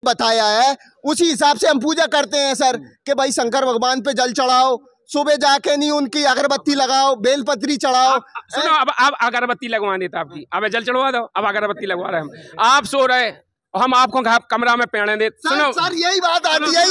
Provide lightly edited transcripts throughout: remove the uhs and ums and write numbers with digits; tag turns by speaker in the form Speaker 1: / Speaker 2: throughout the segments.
Speaker 1: बताया है उसी हिसाब से हम पूजा करते हैं सर कि भाई शंकर भगवान पे जल चढ़ाओ, सुबह जाके नहीं उनकी अगरबत्ती लगाओ, बेलपत्री चढ़ाओ।
Speaker 2: सुनो अब अगरबत्ती लगवा देता आपकी, अब जल चढ़वा दो, अब अगरबत्ती लगवा रहे हम, आप सो रहे हम आपको कमरा में पहने दे। सुनो
Speaker 1: सर यही बात आती है,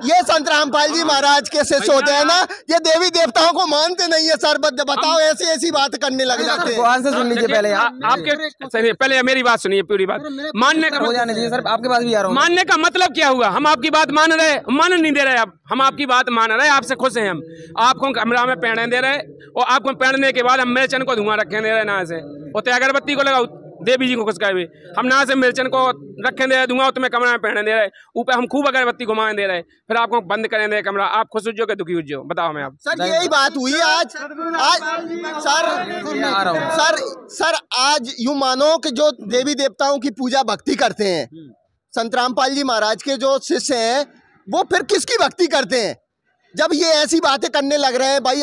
Speaker 1: ये संत रामपाल जी महाराज के शिष्य होते हैं ना, ये देवी देवताओं को मानते नहीं है सर। बताओ ऐसी ऐसी बात करने लग जाते हैं।
Speaker 3: भगवान से सुन लीजिए पहले
Speaker 2: आपके पहले मेरी बात सुनिए पूरी बात। मानने का
Speaker 3: हो जाने दीजिए सर, आपके पास भी आ रहा हूं।
Speaker 2: मानने का मतलब क्या हुआ? हम आपकी बात मान नहीं दे रहे, अब हम आपकी बात मान रहे, आपसे खुश हैं हम, आपको कमरा में पहने दे रहे और आपको पहनने के बाद हम मिर्चन को धुआं रखे दे रहे ना से, और अगरबत्ती को लगाओ देवी जी को खुश हुए, हम ना से मिर्चन को रखे दे रहे, दूंगा तुम्हें कमरा में पहने दे रहे, ऊपर हम खूब अगरबत्ती घुमाए दे रहे, फिर आपको बंद करें दे कमरा, आप खुश हो के दुखी हो जाओ? बताओ मैं आप
Speaker 1: सर यही बात हुई आज सर आज यूं मानो कि जो देवी देवताओं की पूजा भक्ति करते हैं, संत रामपाल जी महाराज के जो शिष्य हैं, वो फिर किसकी भक्ति करते हैं? जब ये ऐसी बातें करने लग रहे हैं, भाई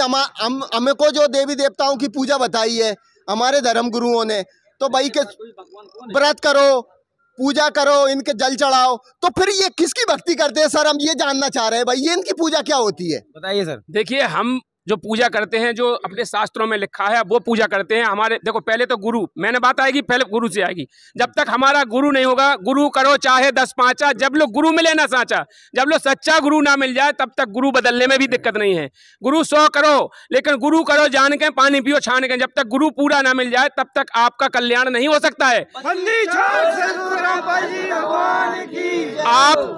Speaker 1: हमें को जो देवी देवताओं की पूजा बताई है हमारे धर्म गुरुओं ने, तो भाई के व्रत करो, पूजा करो, इनके जल चढ़ाओ, तो फिर ये किसकी भक्ति करते हैं सर? हम ये जानना चाह रहे हैं भाई, ये इनकी पूजा क्या होती है?
Speaker 3: बताइए सर।
Speaker 2: देखिए, हम जो पूजा करते हैं, जो अपने शास्त्रों में लिखा है वो पूजा करते हैं। हमारे देखो, पहले तो गुरु, मैंने बात आएगी पहले गुरु से आएगी। जब तक हमारा गुरु नहीं होगा, गुरु करो चाहे 10 पांचा, जब लोग गुरु मिले ना साचा, जब लोग सच्चा गुरु ना मिल जाए तब तक गुरु बदलने में भी दिक्कत नहीं है। गुरु 100 करो, लेकिन गुरु करो जान के, पानी पियो छान के। जब तक गुरु पूरा ना मिल जाए तब तक आपका कल्याण नहीं हो सकता है।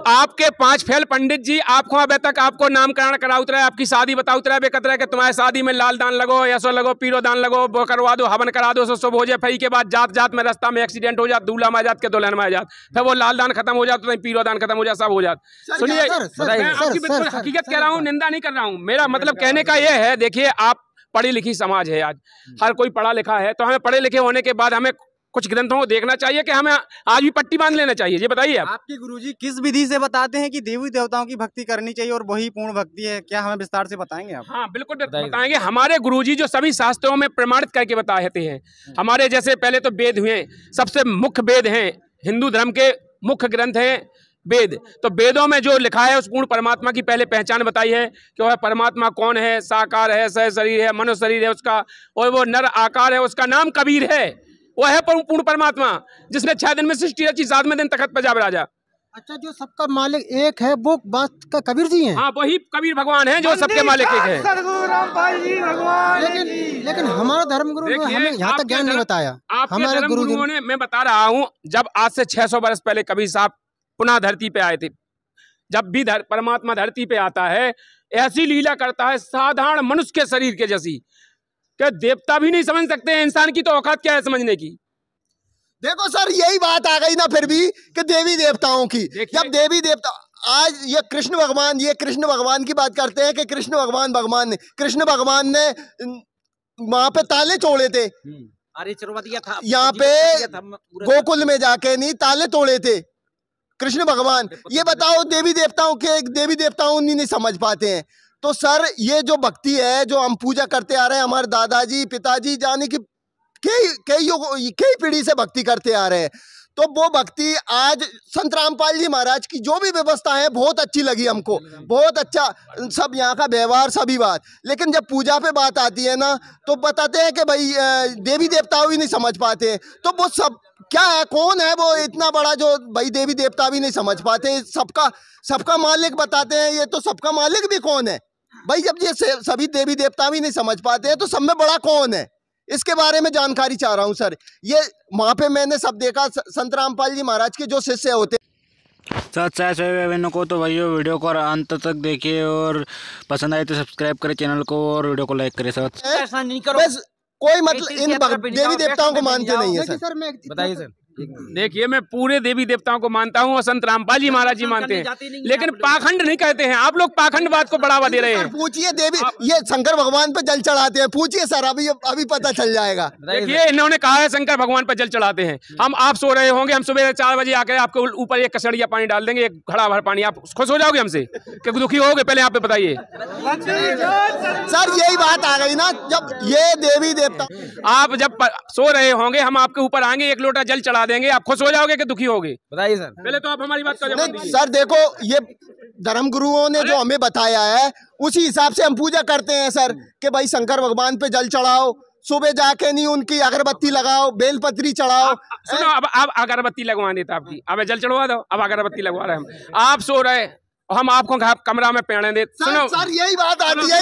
Speaker 2: आपके 5 फेल पंडित जी आपको अभी तक आपको नामकरण करा उतरा है, आपकी शादी बता उतरा है, बेकतरा कि तुम्हारी शादी में लाल दान लगो, यसो लगो, पीरो दान लगो, वो करवा दो, हवन करा दो, सब हो जाए। फई के बाद जात जात में रास्ता में एक्सीडेंट हो जात, दूल्हा में आ जात के दुल्हन में आ जात, फिर वो लाल दान खत्म हो जाता, तो पीरो दान खत्म हो जाता, सब हो जात। सुनिए, मैं आपकी बिल्कुल हकीकत कह रहा हूँ, निंदा नहीं कर रहा हूँ। मेरा मतलब कहने का ये है, देखिए आप पढ़ी लिखी समाज है, आज हर कोई पढ़ा लिखा है, तो हमें पढ़े लिखे होने के बाद हमें कुछ ग्रंथों को देखना चाहिए कि हमें आज भी पट्टी बांध लेना चाहिए। ये बताइए
Speaker 4: आपके गुरुजी किस विधि से बताते हैं कि देवी देवताओं की भक्ति करनी चाहिए और वही पूर्ण भक्ति है? क्या हमें विस्तार से बताएंगे आप?
Speaker 2: हाँ बिल्कुल बताएंगे। हमारे गुरुजी जो सभी शास्त्रों में प्रमाणित करके बताते हैं, हमारे जैसे पहले तो वेद हुए, सबसे मुख्य वेद हैं, हिंदू धर्म के मुख्य ग्रंथ हैं वेद। तो वेदों में जो लिखा है उस पूर्ण परमात्मा की पहले पहचान बताई है कि वह परमात्मा कौन है, साकार है, सह शरीर है, मनुष्य शरीर है उसका, और वो नर आकार है, उसका नाम कबीर है। वो है पूर्ण परमात्मा, जिसने 6 दिन में सृष्टि रची, 7वें दिन तखत पर जा राजा।
Speaker 5: अच्छा, जो सबका मालिक एक है वो बात का कबीर जी हैं?
Speaker 2: हाँ, वही कबीर भगवान है जो सबके मालिक एक है।
Speaker 5: लेकिन हमारा धर्म गुरु ने हमें यहाँ तक ज्ञान नहीं बताया। हमारे गुरुओं ने,
Speaker 2: मैं बता रहा हूँ, जब आज से 600 वर्ष पहले कबीर साहब पुनः धरती पे आए थे, जब भी परमात्मा धरती पे आता है ऐसी लीला करता है साधारण मनुष्य के शरीर के जैसी, क्या देवता भी नहीं समझ सकते हैं। इंसान की तो औकात क्या है समझने की?
Speaker 1: देखो सर, यही बात आ गई ना फिर भी कि देवी देवताओं की। जब देवी देवता आज ये कृष्ण भगवान की बात करते हैं कि कृष्ण भगवान ने वहां पे ताले तोड़े थे, यहाँ पे गोकुल में जाके नहीं ताले तोड़े थे कृष्ण भगवान। ये बताओ, देवी देवताओं नहीं समझ पाते हैं। तो सर ये जो भक्ति है, जो हम पूजा करते आ रहे हैं, हमारे दादाजी पिताजी जाने की कई पीढ़ी से भक्ति करते आ रहे हैं, तो वो भक्ति आज संत रामपाल जी महाराज की जो भी व्यवस्था है बहुत अच्छी लगी हमको, बहुत अच्छा सब यहाँ का व्यवहार सभी बात। लेकिन जब पूजा पे बात आती है ना, तो बताते हैं कि भाई देवी देवताओं ही नहीं समझ पाते। तो वो सब क्या है, कौन है वो इतना बड़ा जो भाई देवी देवता भी नहीं समझ पाते, सबका मालिक बताते हैं। ये तो सबका मालिक भी कौन है भाई? जब ये सभी देवी देवता भी नहीं समझ पाते हैं तो सब में बड़ा कौन है? इसके बारे में जानकारी चाह रहा हूँ सर। ये वहाँ पे मैंने सब देखा, संत रामपाल जी महाराज के जो शिष्य होते
Speaker 6: सभी बहनों को तो भाइयों वीडियो को अंत तक देखिए और पसंद आए तो सब्सक्राइब करें चैनल को और वीडियो को लाइक करें। साथ
Speaker 4: ऐसा नहीं करो,
Speaker 1: बस कोई मतलब इन देवी देवताओं को मानते नहीं है सर।
Speaker 3: बताइए सर।
Speaker 2: देखिए, मैं पूरे देवी देवताओं को मानता हूँ और संत रामपाल जी महाराज जी मानते हैं, लेकिन पाखंड नहीं कहते हैं। आप लोग पाखंडवाद को बढ़ावा दे रहे हैं।
Speaker 1: पूछिए देवी, ये शंकर भगवान पे जल चढ़ाते हैं, पूछिए सर, अभी पता चल जाएगा।
Speaker 2: देखिए, इन्होंने कहा है शंकर भगवान पर जल चढ़ाते हैं। हम आप सो रहे होंगे, हम सुबह 4 बजे आकर आपके ऊपर एक कचड़िया पानी डाल देंगे, एक घड़ा भर पानी, आप खुश हो जाओगे हमसे कि दुखी होगे? पहले आप बताइए
Speaker 1: सर। यही बात आ गई ना, जब ये देवी देवता
Speaker 2: आप जब सो रहे होंगे, हम आपके ऊपर आएंगे, 1 लोटा जल चढ़ा बता देंगे, आप खुश हो जाओगे कि दुखी होगे?
Speaker 3: बताइए सर।
Speaker 2: पहले तो आप हमारी बात का जवाब दीजिए।
Speaker 1: सर देखो, ये धर्मगुरुओं ने जो हमें बताया है उसी हिसाब से हम पूजा करते हैं सर, कि भाई शंकर भगवान पे जल चढ़ाओ, सुबह जाके नहीं उनकी अगरबत्ती लगाओ, बेलपत्री चढ़ाओ।
Speaker 2: सुनो, अब अगरबत्ती लगवा देता आपकी, अब जल चढ़वा दो, अब अगरबत्ती लगवा रहे हम, आप सो रहे हम आपको कमरा में पेड़े दे। सुनो
Speaker 1: सर यही बात आती है,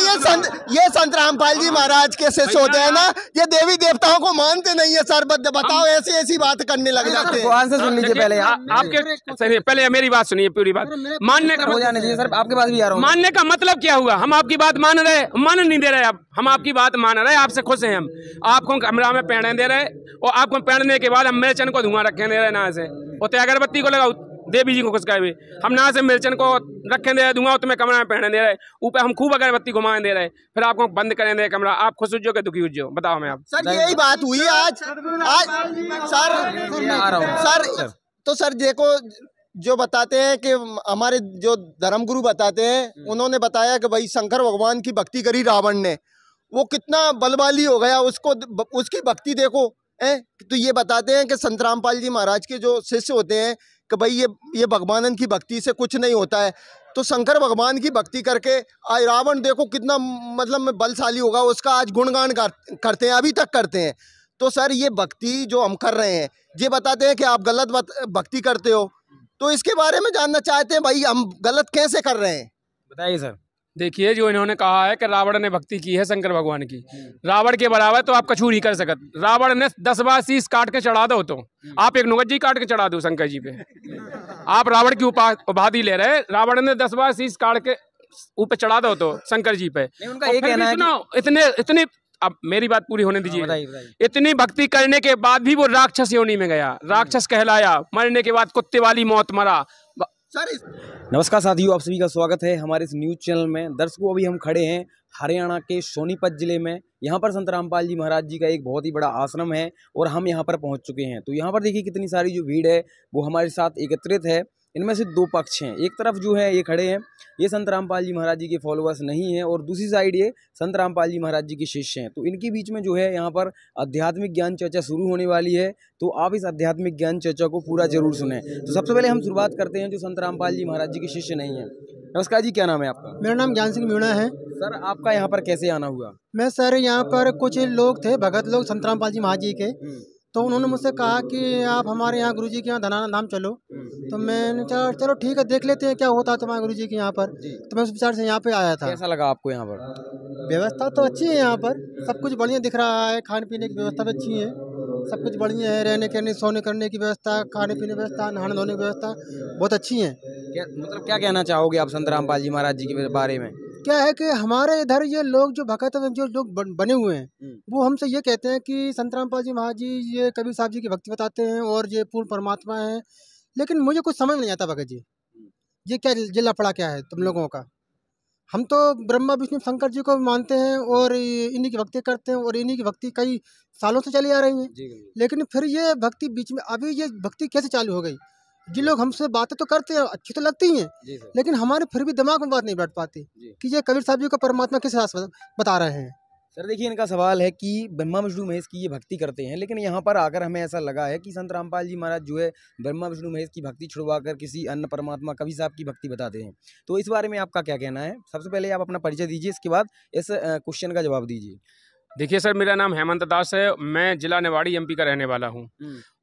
Speaker 1: ये संत रामपाल जी महाराज के शिष्य होते हैं ना, ये देवी देवताओं को मानते नहीं है सर। बताओ, ऐसी ऐसी बात करने लग जाते हैं।
Speaker 3: भगवान से सुन लीजिए पहले
Speaker 2: आपके पहले मेरी बात सुनिए, पूरी बात मानने का
Speaker 3: हो जाने दीजिए सर, आपके पास भी आ रहा हूँ।
Speaker 2: मानने का मतलब क्या हुआ? हम आपकी बात मान नहीं दे रहे, अब हम आपकी बात मान रहे, आपसे खुश हैं हम, आपको कमरा में पेड़े दे रहे, और आपको पेड़ने के बाद हम मिर्चन को धुआं रखे दे रहे ना से, और अगरबत्ती को लगाओ देवी जी को खुश करे, हम ना से मिर्चन को रखे दे रहे, धुआं तुम्हें कमरा में पहने दे रहे, ऊपर हम खूब अगरबत्ती घुमाए दे रहे, फिर आपको बंद करें दे कमरा, आप खुश हो के दुखी हो जाओ? बताओ मैं आप।
Speaker 1: सर यही बात हुई आज सर। तो सर देखो, जो बताते हैं कि हमारे जो धर्मगुरु बताते हैं, उन्होंने बताया कि भाई शंकर भगवान की भक्ति करी रावण ने, वो कितना बलवाली हो गया, उसको उसकी भक्ति देखो है। तो ये बताते हैं कि संत रामपाल जी महाराज के जो शिष्य होते हैं कि भाई ये भगवानन की भक्ति से कुछ नहीं होता है। तो शंकर भगवान की भक्ति करके आज रावण देखो कितना मतलब बलशाली होगा, उसका आज गुणगान करते हैं, अभी तक करते हैं। तो सर ये भक्ति जो हम कर रहे हैं, ये बताते हैं कि आप गलत भक्ति करते हो, तो इसके बारे में जानना चाहते हैं भाई, हम गलत कैसे कर रहे हैं?
Speaker 3: बताइए सर।
Speaker 2: देखिए, जो इन्होंने कहा है कि रावण ने भक्ति की है शंकर भगवान की, रावण के बराबर तो आप कछु नहीं कर सकत। रावण ने 10 बार शीश काट के चढ़ा दो, तो आप एक नुगज्जी काट के चढ़ा दो शंकर जी पे। आप रावण की उपाधि ले रहे, रावण ने 10 बार शीश काट के ऊपर चढ़ा दो तो शंकर जी पे।
Speaker 3: उनका ये कहना है कि
Speaker 2: इतने अब मेरी बात पूरी होने दीजिए। इतनी भक्ति करने के बाद भी वो राक्षस योनि में गया, राक्षस कहलाया, मरने के बाद कुत्ते वाली मौत मरा।
Speaker 3: नमस्कार साथियों, आप सभी का स्वागत है हमारे इस न्यूज़ चैनल में। दर्शकों, अभी हम खड़े हैं हरियाणा के सोनीपत जिले में। यहाँ पर संत रामपाल जी महाराज जी का एक बहुत ही बड़ा आश्रम है और हम यहाँ पर पहुँच चुके हैं। तो यहाँ पर देखिए कितनी सारी जो भीड़ है वो हमारे साथ एकत्रित है। इनमें से दो पक्ष हैं, एक तरफ जो है ये खड़े हैं, ये संत रामपाल जी महाराज जी के फॉलोअर्स नहीं हैं, और दूसरी साइड ये संत रामपाल जी महाराज जी के शिष्य हैं। तो इनके बीच में जो है यहाँ पर आध्यात्मिक ज्ञान चर्चा शुरू होने वाली है, तो आप इस आध्यात्मिक ज्ञान चर्चा को पूरा जरूर सुने। तो सबसे पहले हम शुरुआत करते हैं जो संत रामपाल जी महाराज जी के शिष्य नहीं हैं। नमस्कार जी, क्या नाम है आपका?
Speaker 5: मेरा नाम ज्ञान सिंह मीणा है।
Speaker 3: सर, आपका यहाँ पर कैसे आना हुआ?
Speaker 5: मैं सर यहाँ पर कुछ लोग थे, भगत लोग संत रामपाल जी महाराज जी के, तो उन्होंने मुझसे कहा कि आप हमारे यहाँ गुरुजी के यहाँ धनाना धाम चलो। तो मैंने कहा चलो ठीक है, देख लेते हैं क्या होता है तुम्हारे गुरुजी के यहाँ पर। तो मैं उस विचार से यहाँ पे आया था।
Speaker 3: कैसा लगा आपको यहाँ पर?
Speaker 5: व्यवस्था तो अच्छी है, यहाँ पर सब कुछ बढ़िया दिख रहा है, खाने पीने की व्यवस्था भी अच्छी है, सब कुछ बढ़िया है, रहने करने सोने करने की व्यवस्था, खाने पीने की व्यवस्था, नहाने धोने की व्यवस्था बहुत अच्छी है।
Speaker 3: मतलब क्या कहना चाहोगे आप संत रामपाल जी महाराज जी के बारे में?
Speaker 5: क्या है कि हमारे इधर ये लोग जो भगत जो लोग बने हुए हैं, वो हमसे ये कहते हैं कि संत रामपाल जी महाराज जी ये कबीर साहब जी की भक्ति बताते हैं और ये पूर्ण परमात्मा है। लेकिन मुझे कुछ समझ नहीं आता भगत जी, ये क्या जिला पड़ा क्या है तुम लोगों का? हम तो ब्रह्मा विष्णु शंकर जी को मानते हैं और इन्हीं की भक्ति करते हैं, और इन्हीं की भक्ति कई सालों से चली आ रही है। लेकिन फिर ये भक्ति बीच में अभी ये भक्ति कैसे चालू हो गई? ये लोग हमसे बातें तो करते हैं, अच्छी तो लगती हैं, लेकिन हमारे फिर भी दिमाग में बात नहीं बैठ पाती कि ये कबीर साहब जी को परमात्मा किस हिसाब बता रहे हैं।
Speaker 3: सर देखिए, इनका सवाल है कि ब्रह्मा विष्णु महेश की ये भक्ति करते हैं, लेकिन यहाँ पर आकर हमें ऐसा लगा है कि संत रामपाल जी महाराज जो है ब्रह्मा विष्णु महेश की भक्ति छुड़वा कर किसी अन्य परमात्मा कबीर साहब की भक्ति बताते हैं। तो इस बारे में आपका क्या कहना है? सबसे पहले आप अपना परिचय दीजिए, इसके बाद इस क्वेश्चन का जवाब दीजिए।
Speaker 2: देखिए सर, मेरा नाम हेमंत दास है, मैं जिला निवाड़ी एमपी का रहने वाला हूँ।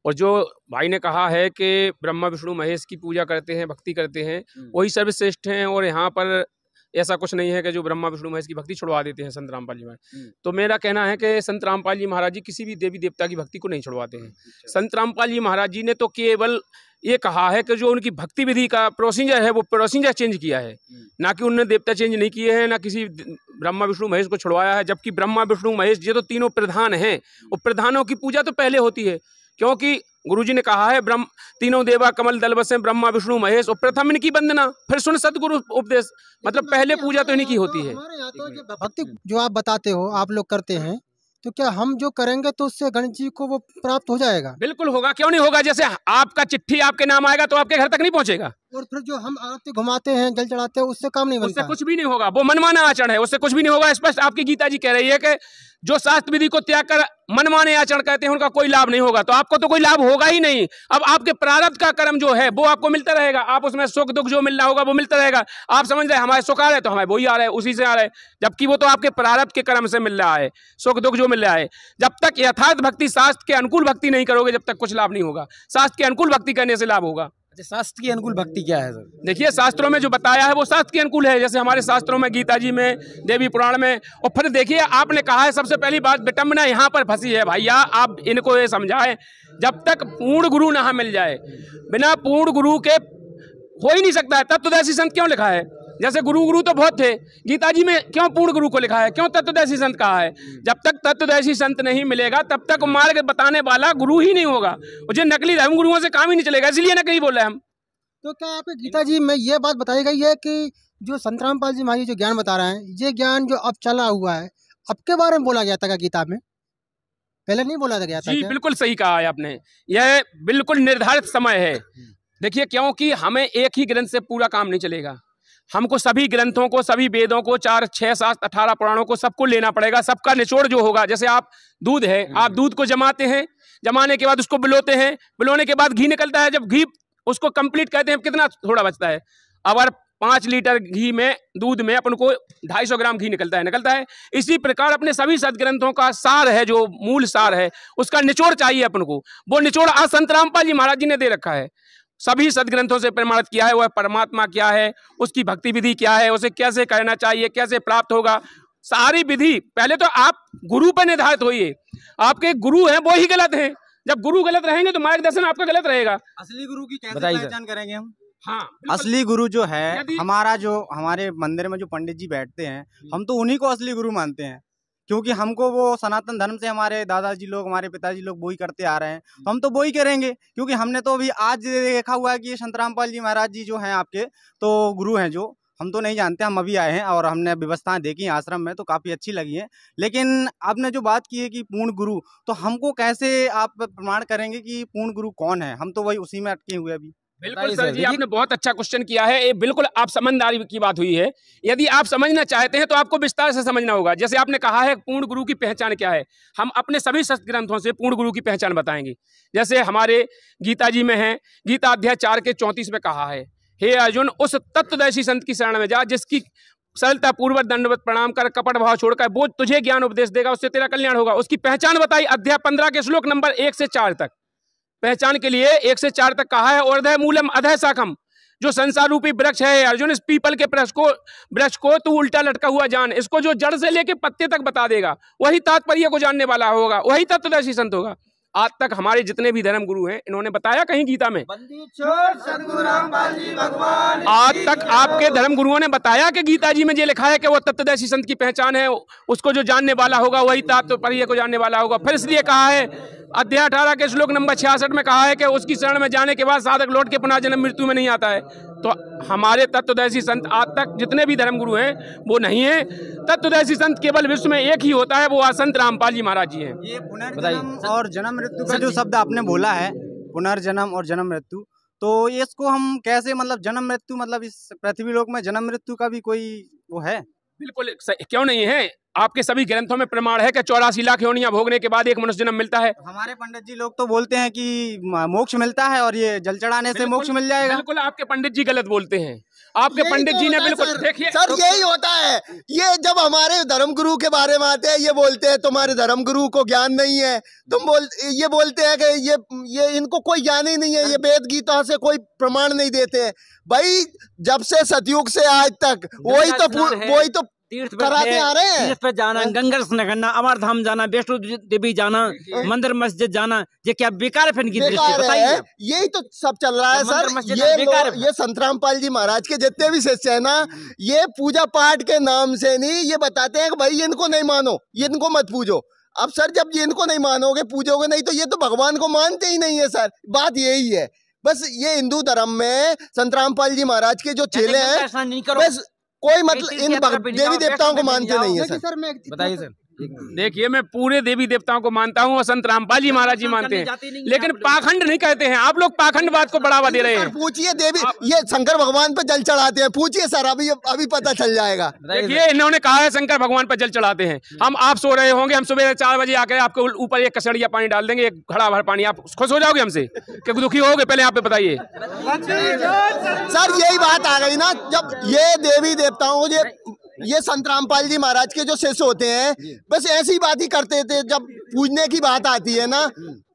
Speaker 2: और जो भाई ने कहा है कि ब्रह्मा विष्णु महेश की पूजा करते हैं, भक्ति करते हैं, वही सर्वश्रेष्ठ हैं, और यहाँ पर ऐसा कुछ नहीं है कि जो ब्रह्मा विष्णु महेश की भक्ति छुड़वा देते हैं संत रामपाल जी महाराज। तो मेरा कहना है कि संत रामपाल जी महाराज जी किसी भी देवी देवता की भक्ति को नहीं छुड़वाते हैं। संत रामपाल जी महाराज जी ने तो केवल ये कहा है कि जो उनकी भक्ति विधि का प्रोसीजर है वो प्रोसीजर चेंज किया है, ना कि उन्होंने देवता चेंज नहीं किए हैं, ना किसी ब्रह्मा विष्णु महेश को छुड़वाया है। जबकि ब्रह्मा विष्णु महेश ये तो तीनों प्रधान हैं, और प्रधानों की पूजा तो पहले होती है, क्योंकि गुरुजी ने कहा है ब्रह्म तीनों देवा कमल दल बसे ब्रह्मा विष्णु महेश, और प्रथम इनकी वंदना, फिर सुन सतगुरु उपदेश। मतलब पहले पूजा तो इन्हीं की होती है।
Speaker 5: हमारे यहाँ तो भक्ति जो आप बताते हो, आप लोग करते हैं, तो क्या हम जो करेंगे तो उससे गणेश जी को वो प्राप्त हो जाएगा?
Speaker 2: बिल्कुल होगा, क्यों नहीं होगा। जैसे आपका चिट्ठी आपके नाम आएगा तो आपके घर तक नहीं पहुंचेगा?
Speaker 5: और फिर जो हम आरती घुमाते हैं, जल चढ़ाते हैं, उससे काम नहीं बनता।
Speaker 2: उससे कुछ भी नहीं होगा, वो मनमाना आचरण है, उससे कुछ भी नहीं होगा। स्पष्ट आपकी गीता जी कह रही है कि जो शास्त्र विधि को त्याग कर मनमाने आचरण कहते हैं उनका कोई लाभ नहीं होगा। तो आपको तो कोई लाभ होगा ही नहीं। अब आपके प्रारब्ध का कर्म जो है वो आपको मिलता रहेगा, आप उसमें सुख दुख जो मिलना होगा वो मिलता रहेगा। आप समझ रहे हमारे सुख आ रहे हैं तो हमारे वही आ रहे हैं, उसी से आ रहे हैं, जबकि वो तो आपके प्रारब्ध के कर्म से मिल रहा है, सुख दुख जो मिल रहा है। जब तक यथार्थ भक्ति शास्त्र के अनुकूल भक्ति नहीं करोगे जब तक कुछ लाभ नहीं होगा। शास्त्र के अनुकूल भक्ति करने से लाभ होगा।
Speaker 3: शास्त्र की अनुकूल भक्ति क्या है सर?
Speaker 2: देखिए शास्त्रों में जो बताया है वो शास्त्र के अनुकूल है, जैसे हमारे शास्त्रों में, गीता जी में, देवी पुराण में। और फिर देखिए आपने कहा है, सबसे पहली बात विटंबना यहाँ पर फंसी है भैया। आप इनको ये समझाएं, जब तक पूर्ण गुरु ना मिल जाए, बिना पूर्ण गुरु के हो ही नहीं सकता है। तत्वदर्शी संत क्यों लिखा है? जैसे गुरु तो बहुत थे, गीता जी में क्यों पूर्ण गुरु को लिखा है, क्यों तत्वदर्शी संत कहा है? जब तक तत्वदर्शी संत नहीं मिलेगा तब तक मार्ग बताने वाला गुरु ही नहीं होगा। मुझे नकली धर्म गुरुओं से काम ही नहीं चलेगा, इसलिए नकली बोल रहे हैं हम।
Speaker 5: तो क्या आपके गीता जी में ये बात बताई गई है कि जो संत रामपाल जी महाराज जो ज्ञान बता रहे हैं, ये ज्ञान जो अब चला हुआ है, अब के बारे में बोला गया था क्या गीता में? पहले नहीं बोला गया था?
Speaker 2: जी बिल्कुल सही कहा है आपने, यह बिल्कुल निर्धारित समय है। देखिए क्योंकि हमें एक ही ग्रंथ से पूरा काम नहीं चलेगा, हमको सभी ग्रंथों को, सभी वेदों को, 4, 6, 7, 18 पुराणों को सबको लेना पड़ेगा। सबका निचोड़ जो होगा, जैसे आप दूध है, आप दूध को जमाते हैं, जमाने के बाद उसको बिलोते हैं, बिलोने के बाद घी निकलता है। जब घी उसको कंप्लीट कहते हैं, कितना थोड़ा बचता है? अगर 5 लीटर घी में, दूध में अपन को 250 ग्राम घी निकलता है। इसी प्रकार अपने सभी सदग्रंथों का सार है, जो मूल सार है, उसका निचोड़ चाहिए अपन को। वो निचोड़ आज संत रामपाल जी महाराज जी ने दे रखा है, सभी सदग्रंथों से प्रमाणित किया है। वह परमात्मा क्या है, उसकी भक्ति विधि क्या है, उसे कैसे करना चाहिए, कैसे प्राप्त होगा, सारी विधि। पहले तो आप गुरु पर निर्धारित होइए, आपके गुरु हैं वो ही गलत हैं। जब गुरु गलत रहेंगे तो मार्गदर्शन आपका गलत रहेगा।
Speaker 4: असली गुरु की कैसे पहचान करेंगे हम?
Speaker 2: हाँ,
Speaker 4: असली गुरु जो है हमारा, जो हमारे मंदिर में जो पंडित जी बैठते हैं, हम तो उन्हीं को असली गुरु मानते हैं, क्योंकि हमको वो सनातन धर्म से हमारे दादाजी लोग, हमारे पिताजी लोग वही करते आ रहे हैं, तो हम तो वही करेंगे। क्योंकि हमने तो अभी आज देखा हुआ है कि ये संत रामपाल जी महाराज जी जो हैं आपके तो गुरु हैं, जो हम तो नहीं जानते, हम अभी आए हैं और हमने व्यवस्थाएं देखी आश्रम में तो काफ़ी अच्छी लगी हैं। लेकिन आपने जो बात की है कि पूर्ण गुरु, तो हमको कैसे आप प्रमाण करेंगे कि पूर्ण गुरु कौन है? हम तो वही उसी में अटके हुए अभी।
Speaker 2: बिल्कुल सर जी, आपने बहुत अच्छा क्वेश्चन किया है। ये बिल्कुल आप समझदारी की बात हुई है। यदि आप समझना चाहते हैं तो आपको विस्तार से समझना होगा। जैसे आपने कहा है पूर्ण गुरु की पहचान क्या है, हम अपने सभी शास्त्र ग्रंथों से पूर्ण गुरु की पहचान बताएंगे। जैसे हमारे गीता जी में है, गीता अध्याय 4 के 34 में कहा है, हे अर्जुन उस तत्वदर्शी संत की शरण में जा, जिसकी सरलता पूर्वक दंडवत प्रणाम कर, कपट भाव छोड़कर वो तुझे ज्ञान उपदेश देगा, उससे तेरा कल्याण होगा। उसकी पहचान बताई अध्याय 15 के श्लोक नंबर 1 से 4 तक। पहचान के लिए 1 से 4 तक कहा है, और मूलम अधः शाखम, जो संसार रूपी वृक्ष है अर्जुन, इस पीपल के वृक्ष को तू उल्टा लटका हुआ जान, इसको जो जड़ से लेके पत्ते तक बता देगा वही तात्पर्य को जानने वाला होगा, वही तत्वदर्शी संत होगा। आज तक हमारे जितने भी धर्म गुरु हैं, इन्होंने बताया कहीं गीता में? आज तक आपके धर्म गुरुओं ने बताया कि गीता जी में ये लिखा है कि वो तत्वदर्शी संत की पहचान है, उसको जो जानने वाला होगा वही तात्पर्य को जानने वाला होगा। फिर इसलिए कहा है अध्याय 18 के श्लोक नंबर 66 में कहा है कि उसकी शरण में जाने के बाद साधक लौट के पुनः जन्म मृत्यु में नहीं आता है। तो हमारे तत्वदर्शी संत आज तक जितने भी धर्म गुरु हैं वो नहीं है। तत्वदर्शी संत केवल विश्व में एक ही होता है, वो संत रामपाल जी महाराज जी हैं।
Speaker 4: ये पुनर्जन्म और जन्म मृत्यु का जो शब्द आपने बोला है, पुनर्जन्म और जन्म मृत्यु, तो ये इसको हम कैसे, मतलब जन्म मृत्यु, मतलब इस पृथ्वी लोक में जन्म मृत्यु का भी कोई वो है?
Speaker 2: बिल्कुल क्यों नहीं है, आपके सभी ग्रंथों में प्रमाण है कि 84 लाख योनियां भोगने के बाद एक मनुष्य जन्म मिलता है।
Speaker 4: हमारे पंडित जी लोग तो बोलते हैं कि मोक्ष मिलता है और ये जल चढ़ाने से मोक्ष मिल जाएगा।
Speaker 2: बिल्कुल आपके पंडित जी गलत बोलते हैं, आपके पंडित जी ने बिल्कुल, देखिए
Speaker 1: सर यही होता है। ये जब हमारे धर्मगुरु के बारे में आते हैं, ये बोलते हैं तुम्हारे धर्मगुरु को ज्ञान नहीं है, ये बोलते हैं कि ये इनको कोई ज्ञान ही नहीं है, ये वेद गीता से कोई प्रमाण नहीं देते हैं। भाई जब से सतयुग से आज तक वही तो
Speaker 7: तीर्थ
Speaker 1: कराते आ रहे हैं।
Speaker 7: तीर्थ पे जाना, गंगा स्नान करना, अमर धाम जाना, वैष्णो देवी जाना, मंदिर मस्जिद जाना, ये क्या बेकार है? इनकी दृष्टि बताइए।
Speaker 1: यही तो सब चल रहा है सर। ये संत रामपाल जी महाराज के जितने भी शिष्य है ना, ये पूजा पाठ के नाम से नहीं, ये बताते हैं कि भाई इनको नहीं मानो, इनको मत पूजो। अब सर जब ये इनको नहीं मानोगे, पूजोगे नहीं, तो ये तो भगवान को मानते ही नहीं है सर। बात यही है बस। ये हिंदू धर्म में संत रामपाल जी महाराज के जो चेले हैं, बस कोई मतलब इन देवी देवताओं को मानते नहीं है सर।
Speaker 5: सर मैं
Speaker 3: बताइए सर।
Speaker 2: देखिए मैं पूरे देवी देवताओं को मानता हूँ और संत रामपाल जी महाराज जी मानते हैं, लेकिन पाखंड नहीं कहते हैं। आप लोग पाखंडवाद को बढ़ावा दे रहे हैं।
Speaker 1: पूछिए देवी, ये शंकर भगवान पे जल चढ़ाते हैं, पूछिए सर, अभी पता चल जाएगा।
Speaker 2: देखिए इन्होंने कहा है शंकर भगवान पर जल चढ़ाते हैं। हम आप सो रहे होंगे, हम सुबह 4 बजे आकर आपके ऊपर एक कचड़िया पानी डाल देंगे, एक घड़ा भर पानी, आप खुश हो जाओगे हमसे कि दुखी होगे? पहले आप बताइए
Speaker 1: सर। यही बात आ गई ना, जब ये देवी देवताओं ये संत रामपाल जी महाराज के जो शिष्य होते हैं, बस ऐसी बात ही करते थे। जब पूजने की बात आती है ना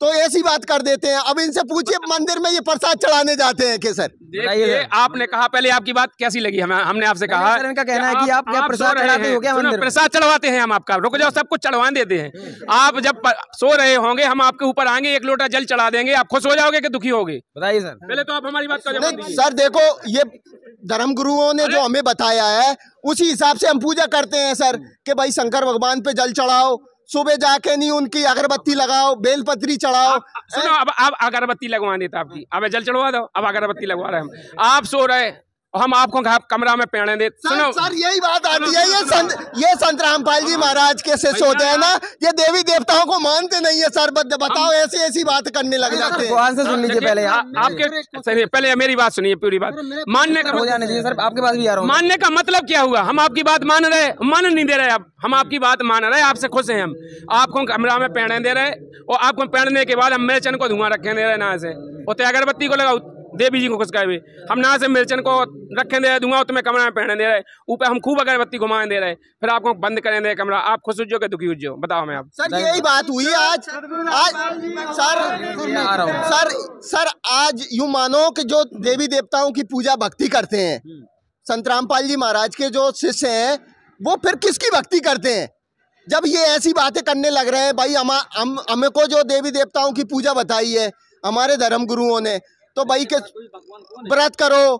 Speaker 1: तो ऐसी बात कर देते हैं। अब इनसे पूछिए मंदिर में ये प्रसाद चढ़ाने जाते हैं कि सर?
Speaker 2: देखिए आपने कहा, पहले आपकी बात कैसी लगी? हमने आपसे कहा,
Speaker 3: इनका कहना है कि आप क्या प्रसाद चढ़ाते हो क्या मंदिर में?
Speaker 2: प्रसाद चढ़वाते हैं हम आपका, रुक जाओ, सब कुछ चढ़वा देते हैं। आप जब सो रहे होंगे हम आपके ऊपर आएंगे, 1 लोटा जल चढ़ा देंगे, आप खुश हो जाओगे कि दुखी होगे?
Speaker 3: बताइए सर।
Speaker 2: पहले तो आप हमारी बात का जवाब दीजिए।
Speaker 1: सर देखो, ये धर्म गुरुओं ने जो हमें बताया है उसी हिसाब से हम पूजा करते हैं सर, कि भाई शंकर भगवान पे जल चढ़ाओ, सुबह जाके नहीं उनकी अगरबत्ती लगाओ, बेलपत्री चढ़ाओ।
Speaker 2: सुनो, अब अगरबत्ती लगवा देता आपकी, अब जल चढ़वा दो, अब अगरबत्ती लगवा रहे हम। आप सो रहे, हम आपको कमरा में पहने दे। सुनो
Speaker 1: सर, यही बात आती है, ये संत रामपाल जी महाराज के शिष्य होते हैं ना, ये देवी देवताओं को मानते नहीं है सर। बताओ, ऐसी बात करने लग जाते हैं।
Speaker 3: से सुन लीजिए पहले
Speaker 2: आपके, पहले मेरी बात सुनिए, पूरी बात मानने का
Speaker 3: हो जाने दीजिए सर, आपके पास भी आ रहा हूँ।
Speaker 2: मानने का मतलब क्या हुआ? हम आपकी बात मान नहीं दे रहे। अब हम आपकी बात मान रहे हैं, आपसे खुश हैं हम। आपको कमरा में पहने दे रहे और आपको पहनने के बाद हम मिर्चन को धुआं रखे दे रहे ना से, और अगरबत्ती को लगाओ, देवी जी को खुश कर, हम ना से मिर्चन को रखे दे रहे, धुआं तुम्हें कमरा में पहने दे रहे, ऊपर हम खूब अगरबत्ती घुमाने दे रहे, फिर आपको बंद करें दे कमरा। आप खुश हो के दुखी हो जाओ? बताओ मैं आप।
Speaker 1: सर यही बात हुई आज सर आज यूं मानो कि जो देवी देवताओं की पूजा भक्ति करते हैं, संत रामपाल जी महाराज के जो शिष्य हैं, वो फिर किसकी भक्ति करते हैं? जब ये ऐसी बातें करने लग रहे हैं, भाई हमें को जो देवी देवताओं की पूजा बताई है हमारे धर्म गुरुओं ने, तो भाई के व्रत करो,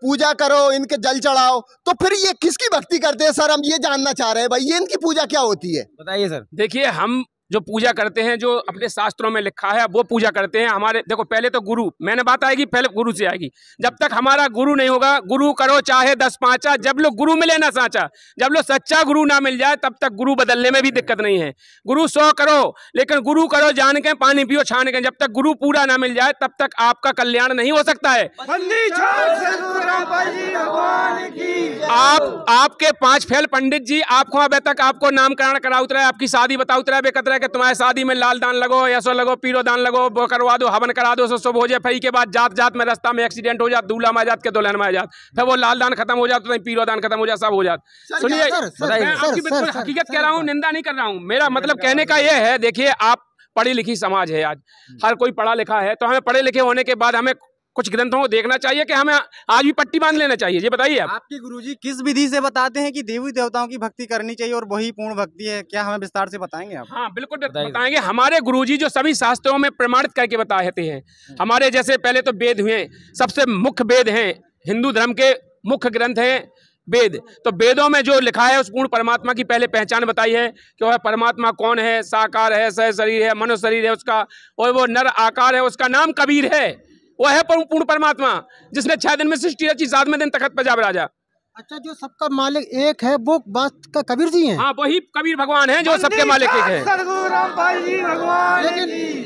Speaker 1: पूजा करो, इनके जल चढ़ाओ, तो फिर ये किसकी भक्ति करते हैं सर? हम ये जानना चाह रहे हैं भाई, ये इनकी पूजा क्या होती है?
Speaker 3: बताइए सर।
Speaker 2: देखिए हम जो पूजा करते हैं, जो अपने शास्त्रों में लिखा है वो पूजा करते हैं। हमारे देखो, पहले तो गुरु, मैंने बात आएगी पहले गुरु से आएगी। जब तक हमारा गुरु नहीं होगा, गुरु करो चाहे 10 पाँचा, जब लोग गुरु मिले ना साचा, जब लोग सच्चा गुरु ना मिल जाए तब तक गुरु बदलने में भी दिक्कत नहीं है। गुरु 100 करो, लेकिन गुरु करो जान के, पानी पियो छान के। जब तक गुरु पूरा ना मिल जाए तब तक आपका कल्याण नहीं हो सकता है। आपके 5 फेल पंडित जी आपको अभी तक आपको नामकरण करा उतरा है, आपकी शादी बता उतरा है, बेकतरा है कि तुम्हारे शादी में लाल दान लगो, ऐसो लगो, पीरो दान लगो, वो करवा दो, हवन करा दो, सब हो जाए। फिर के बाद जात में रास्ता में एक्सीडेंट हो जात, दूल्हा में जात के दुल्हन में जात, फिर वो लाल दान खत्म हो जाता, तो पीरो दान खत्म हो जाता, सब हो जाता। सुनिए, मैं आपकी बिल्कुल हकीकत कह रहा हूँ, निंदा नहीं कर रहा हूँ। मेरा मतलब कहने का यह है, देखिए आप पढ़ी लिखी समाज है, आज हर कोई पढ़ा लिखा है, तो हमें पढ़े लिखे होने के बाद हमें कुछ ग्रंथों को देखना चाहिए कि हमें आज भी पट्टी बांध लेना चाहिए। ये बताइए
Speaker 4: आपके गुरुजी किस विधि से बताते हैं कि देवी देवताओं की भक्ति करनी चाहिए और वही पूर्ण भक्ति है? क्या हमें विस्तार से बताएंगे आप?
Speaker 2: हाँ बिल्कुल बताएंगे। हमारे गुरुजी जो सभी शास्त्रों में प्रमाणित करके बताते हैं, हमारे जैसे पहले तो वेद हुए, सबसे मुख्य वेद हैं, हिंदू धर्म के मुख्य ग्रंथ हैं वेद। तो वेदों में जो लिखा है उस पूर्ण परमात्मा की पहले पहचान बताई है कि वह परमात्मा कौन है, साकार है, सह शरीर है, मनुष्य शरीर है उसका, और वो नर आकार है, उसका नाम कबीर है। वो है पूर्ण परमात्मा जिसने 6 दिन में सृष्टि रची, 7वें दिन तखत पर जा बिराजा।
Speaker 5: अच्छा, जो सबका मालिक एक है वो बात का कबीर जी हैं?
Speaker 2: हाँ, वही कबीर भगवान है जो सबके मालिक एक है।